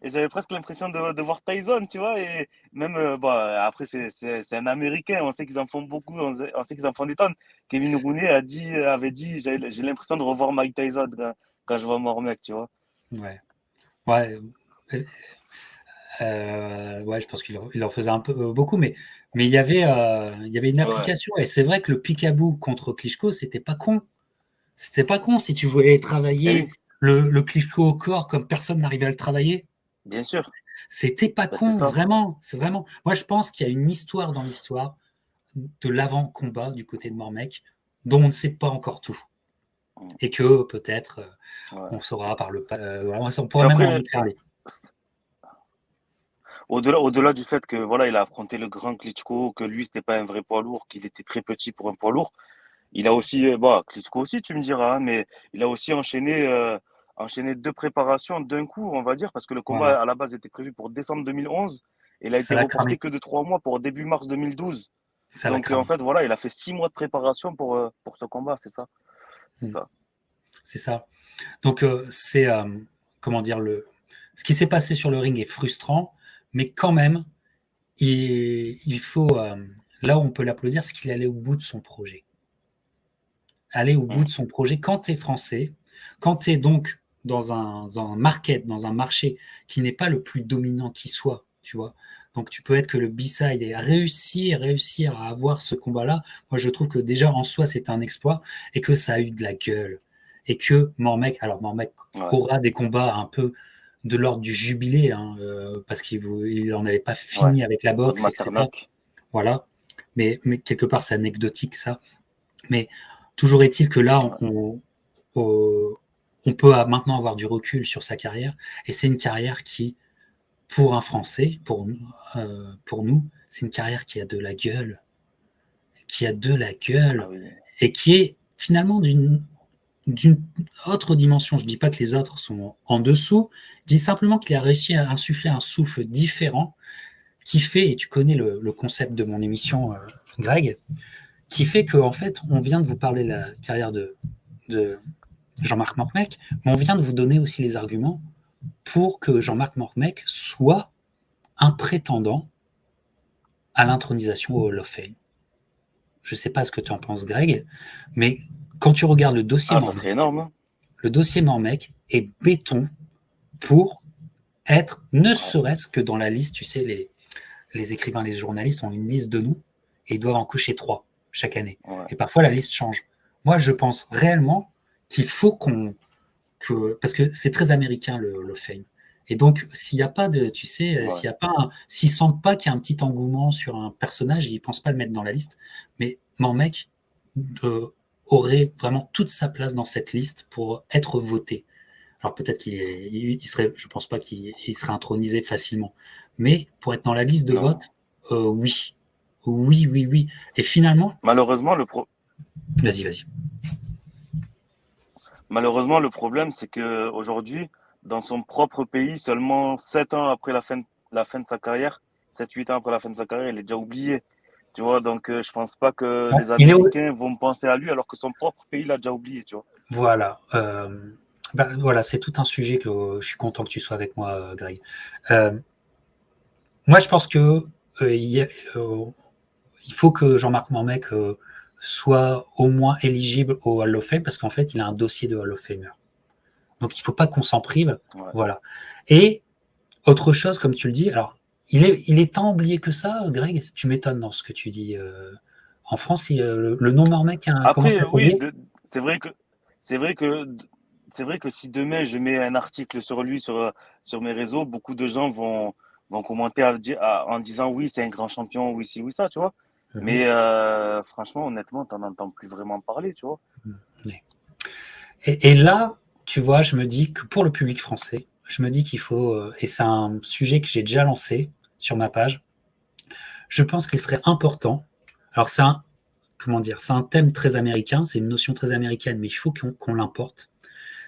Et j'avais presque l'impression de voir Tyson, tu vois. Et même, après, c'est un Américain. On sait qu'ils en font beaucoup. On sait qu'ils en font des tonnes. Kevin Rooney avait dit, j'ai l'impression de revoir Mike Tyson quand je vois mon mec, tu vois. Ouais. Ouais. Ouais, je pense il en faisait un peu beaucoup, mais il y avait une Ouais. application. Et c'est vrai que le peekaboo contre Klitschko, c'était pas con. C'était pas con si tu voulais Eh travailler oui, le Klitschko au corps comme personne n'arrivait à le travailler. bien sûr. C'était pas Bah, c'est con, ça. vraiment. C'est vraiment. Moi, je pense qu'il y a une histoire dans l'histoire de l'avant-combat du côté de Mormec dont on ne sait pas encore tout. Mm. Et que peut-être Ouais. on saura on Puis pourra même en après, écrire un livre. au-delà du fait que voilà, il a affronté le grand Klitschko, que lui, c'était pas un vrai poids lourd, qu'il était très petit pour un poids lourd. Il a aussi, Klitschko aussi, tu me diras, hein, mais il a aussi enchaîné deux préparations d'un coup, on va dire, parce que le Voilà, combat à la base était prévu pour décembre 2011 et il a été ça l'a reporté cramé. que de 3 mois pour début mars 2012. Ça l'a Donc, en cramé. fait, voilà, il a fait 6 mois de préparation pour ce combat, c'est ça. C'est Mm. ça. C'est ça. Donc, comment dire, ce qui s'est passé sur le ring est frustrant, mais quand même, il faut. Là où on peut l'applaudir, c'est qu'il allait au bout de son projet. Aller au bout Mm. de son projet. Quand tu es français, quand tu es donc dans un market, dans un marché qui n'est pas le plus dominant qui soit, tu vois. Donc tu peux être que le B-side et réussir à avoir ce combat-là. Moi, je trouve que déjà en soi, c'est un exploit et que ça a eu de la gueule. Et que Mormec Ouais. aura des combats un peu de l'ordre du jubilé, hein, parce qu'il en avait pas Ouais. fini avec la Contre boxe, etc. Masternak. Voilà. Mais quelque part, c'est anecdotique, ça. Mais toujours est-il que là, Ouais. on- on peut maintenant avoir du recul sur sa carrière. Et c'est une carrière qui, pour un Français, pour nous, c'est une carrière qui a de la gueule, qui a de la Ah gueule, oui. et qui est finalement d'une autre dimension. Je ne dis pas que les autres sont en dessous, je dis simplement qu'il a réussi à insuffler un souffle différent qui fait, et tu connais le concept de mon émission, Greg, qui fait qu'en fait, on vient de vous parler de la carrière de Jean-Marc Mormec, mais on vient de vous donner aussi les arguments pour que Jean-Marc Mormec soit un prétendant à l'intronisation au Hall of Fame. Je ne sais pas ce que tu en penses, Greg, mais quand tu regardes Ah, ça serait énorme, hein. Le dossier Mormec est béton pour être, ne Ouais. serait-ce que dans la liste, tu sais, les écrivains, les journalistes ont une liste de nous et ils doivent en cocher 3 chaque année. Ouais. Et parfois, la liste change. Moi, je pense réellement qu'il faut parce que c'est très américain le fame. Et donc, s'il n'y a pas de, tu sais, Ouais. s'ils sentent pas qu'il y a un petit engouement sur un personnage, ils pensent pas le mettre dans la liste. Mais mon mec euh, aurait vraiment toute sa place dans cette liste pour être voté. Alors peut-être il serait, je pense pas qu'il serait intronisé facilement, mais pour être dans la liste de Non. vote, oui, oui, oui, oui. Et finalement, Malheureusement, vas-y. Malheureusement, le problème, c'est que aujourd'hui, dans son propre pays, seulement 7 ans après la fin de sa carrière, 7 8 ans après la fin de sa carrière, il est déjà oublié. Tu vois, donc je pense pas que Bon, les Américains vont penser à lui alors que son propre pays l'a déjà oublié, tu vois. voilà, voilà, c'est tout un sujet que je suis content que tu sois avec moi, Greg. Euh, Moi, je pense que euh, il faut que Jean-Marc Mormec soit au moins éligible au Hall of Fame parce qu'en fait, il a un dossier de Hall of Famer. Donc, il ne faut pas qu'on s'en prive. Ouais. Voilà. Et autre chose, comme tu le dis, alors, il est tant oublié que ça, Greg. Tu m'étonnes dans ce que tu dis. En France, le nom Mormec commence à Après, être oui, oublié. c'est vrai que c'est vrai que c'est vrai que si demain je mets un article sur lui sur mes réseaux, beaucoup de gens vont commenter en disant oui, c'est un grand champion, oui, si, oui, ça, tu vois. Mhm. Mais franchement, honnêtement, t'en entends plus vraiment parler, tu vois. Oui. Et là, tu vois, je me dis que pour le public français, je me dis qu'il faut, et c'est un sujet que j'ai déjà lancé sur ma page, je pense qu'il serait important. Alors, comment dire, c'est un thème très américain, c'est une notion très américaine, mais il faut qu'on l'importe.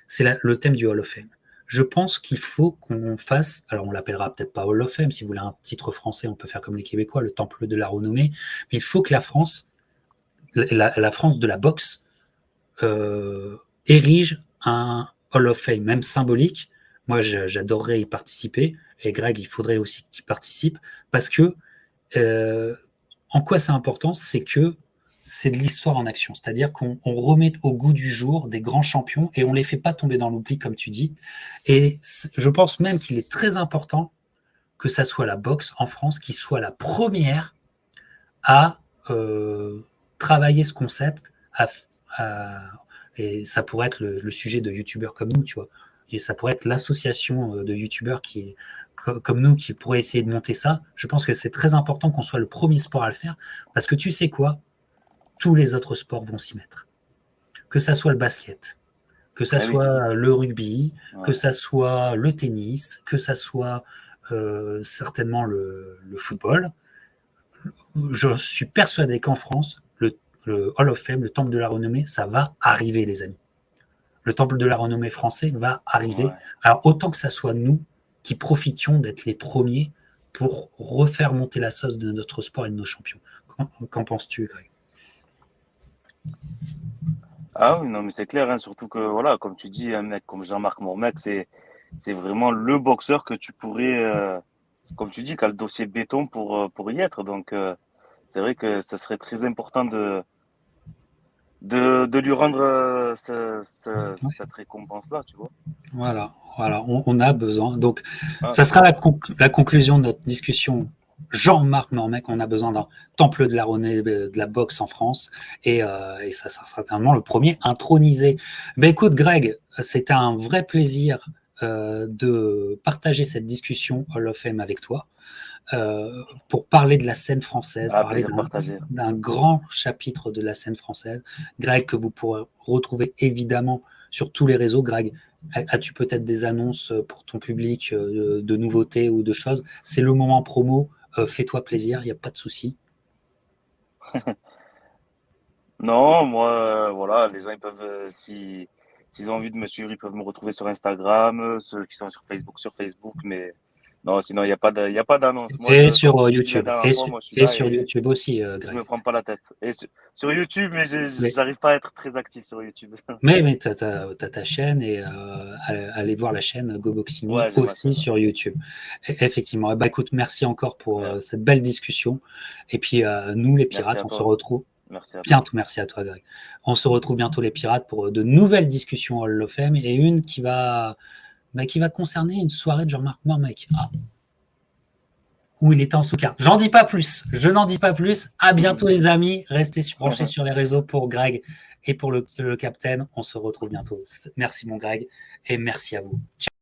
C'est le thème du Hall of Fame. Je pense qu'il faut qu'on fasse, alors on l'appellera peut-être pas Hall of Fame, si vous voulez un titre français, on peut faire comme les Québécois, le temple de la renommée, mais il faut que la France, la France de la boxe, érige un Hall of Fame, même symbolique. Moi, j'adorerais y participer, et Greg, il faudrait aussi que tu y participes, parce que euh, en quoi c'est important, c'est que c'est de l'histoire en action. C'est-à-dire qu'on remet au goût du jour des grands champions et on ne les fait pas tomber dans l'oubli, comme tu dis. Et je pense même qu'il est très important que ça soit la boxe en France qui soit la première à travailler ce concept. À- et ça pourrait être le sujet de youtubeurs comme nous, tu vois. Et ça pourrait être l'association de youtubeurs comme nous qui pourrait essayer de monter ça. Je pense que c'est très important qu'on soit le premier sport à le faire parce que tu sais quoi, tous les autres sports vont s'y mettre. Que ça soit le basket, que ça Eh oui, soit le rugby, que ouais, ça soit le tennis, que ça soit certainement le football. Je suis persuadé qu'en France, le Hall of Fame, le Temple de la Renommée, ça va arriver, les amis. Le Temple de la Renommée français va arriver. ouais. Alors, autant que ça soit nous qui profitions d'être les premiers pour refaire monter la sauce de notre sport et de nos champions. Qu'en penses-tu, Greg? Ah oui, non, mais c'est clair, hein, surtout que, voilà, comme tu dis, un mec comme Jean-Marc Mormec, c'est vraiment le boxeur que tu pourrais, comme tu dis, qui a le dossier béton pour y être. Donc, c'est vrai que ça serait très important de lui rendre cette récompense-là, tu vois. Voilà, voilà, on a besoin. Donc, Ah, ça c'est sera clair. la conclusion de notre discussion. Jean-Marc Mormec, on a besoin d'un temple de la renommée de la boxe en France et ça sera certainement le premier intronisé. Ben écoute, Greg, c'était un vrai plaisir de partager cette discussion Hall of Fame avec toi pour parler de la scène française, Ah, parler plaisir partagé. d'un grand chapitre de la scène française. Greg, que vous pourrez retrouver évidemment sur tous les réseaux. Greg, as-tu peut-être des annonces pour ton public de nouveautés ou de choses? C'est le moment promo. Fais-toi plaisir, il n'y a pas de souci. Non, moi, voilà, les gens, ils peuvent, s'ils ont envie de me suivre, ils peuvent me retrouver sur Instagram, ceux qui sont sur Facebook, mais non, sinon, il y a pas d'annonce. Moi, Et comme sur je t'ai dit la YouTube. dernière fois, moi, je suis Et là sur et YouTube aussi, je me Greg. prends pas la tête. Et sur YouTube, mais Mais, j'arrive pas à être très actif sur YouTube. mais tu as, ta chaîne et allez voir la chaîne Go Boxing Me Ouais, j'ai ma aussi chaîne, ouais. sur YouTube. Effectivement. Eh ben, écoute, merci encore pour Mer- cette belle discussion. Et puis, nous, les Merci pirates, à on se toi. retrouve Merci à toi. bientôt. Merci à toi, Greg. On se retrouve bientôt, les pirates, pour de nouvelles discussions Hall of Fame et une qui va concerner une soirée de Jean-Marc Mormec. Ah, où il était en sous-carte. J'en dis pas plus. Je n'en dis pas plus. À bientôt, les amis. Restez branchés sur les réseaux pour Greg et pour le capitaine. On se retrouve bientôt. Merci, mon Greg, et merci à vous. Ciao.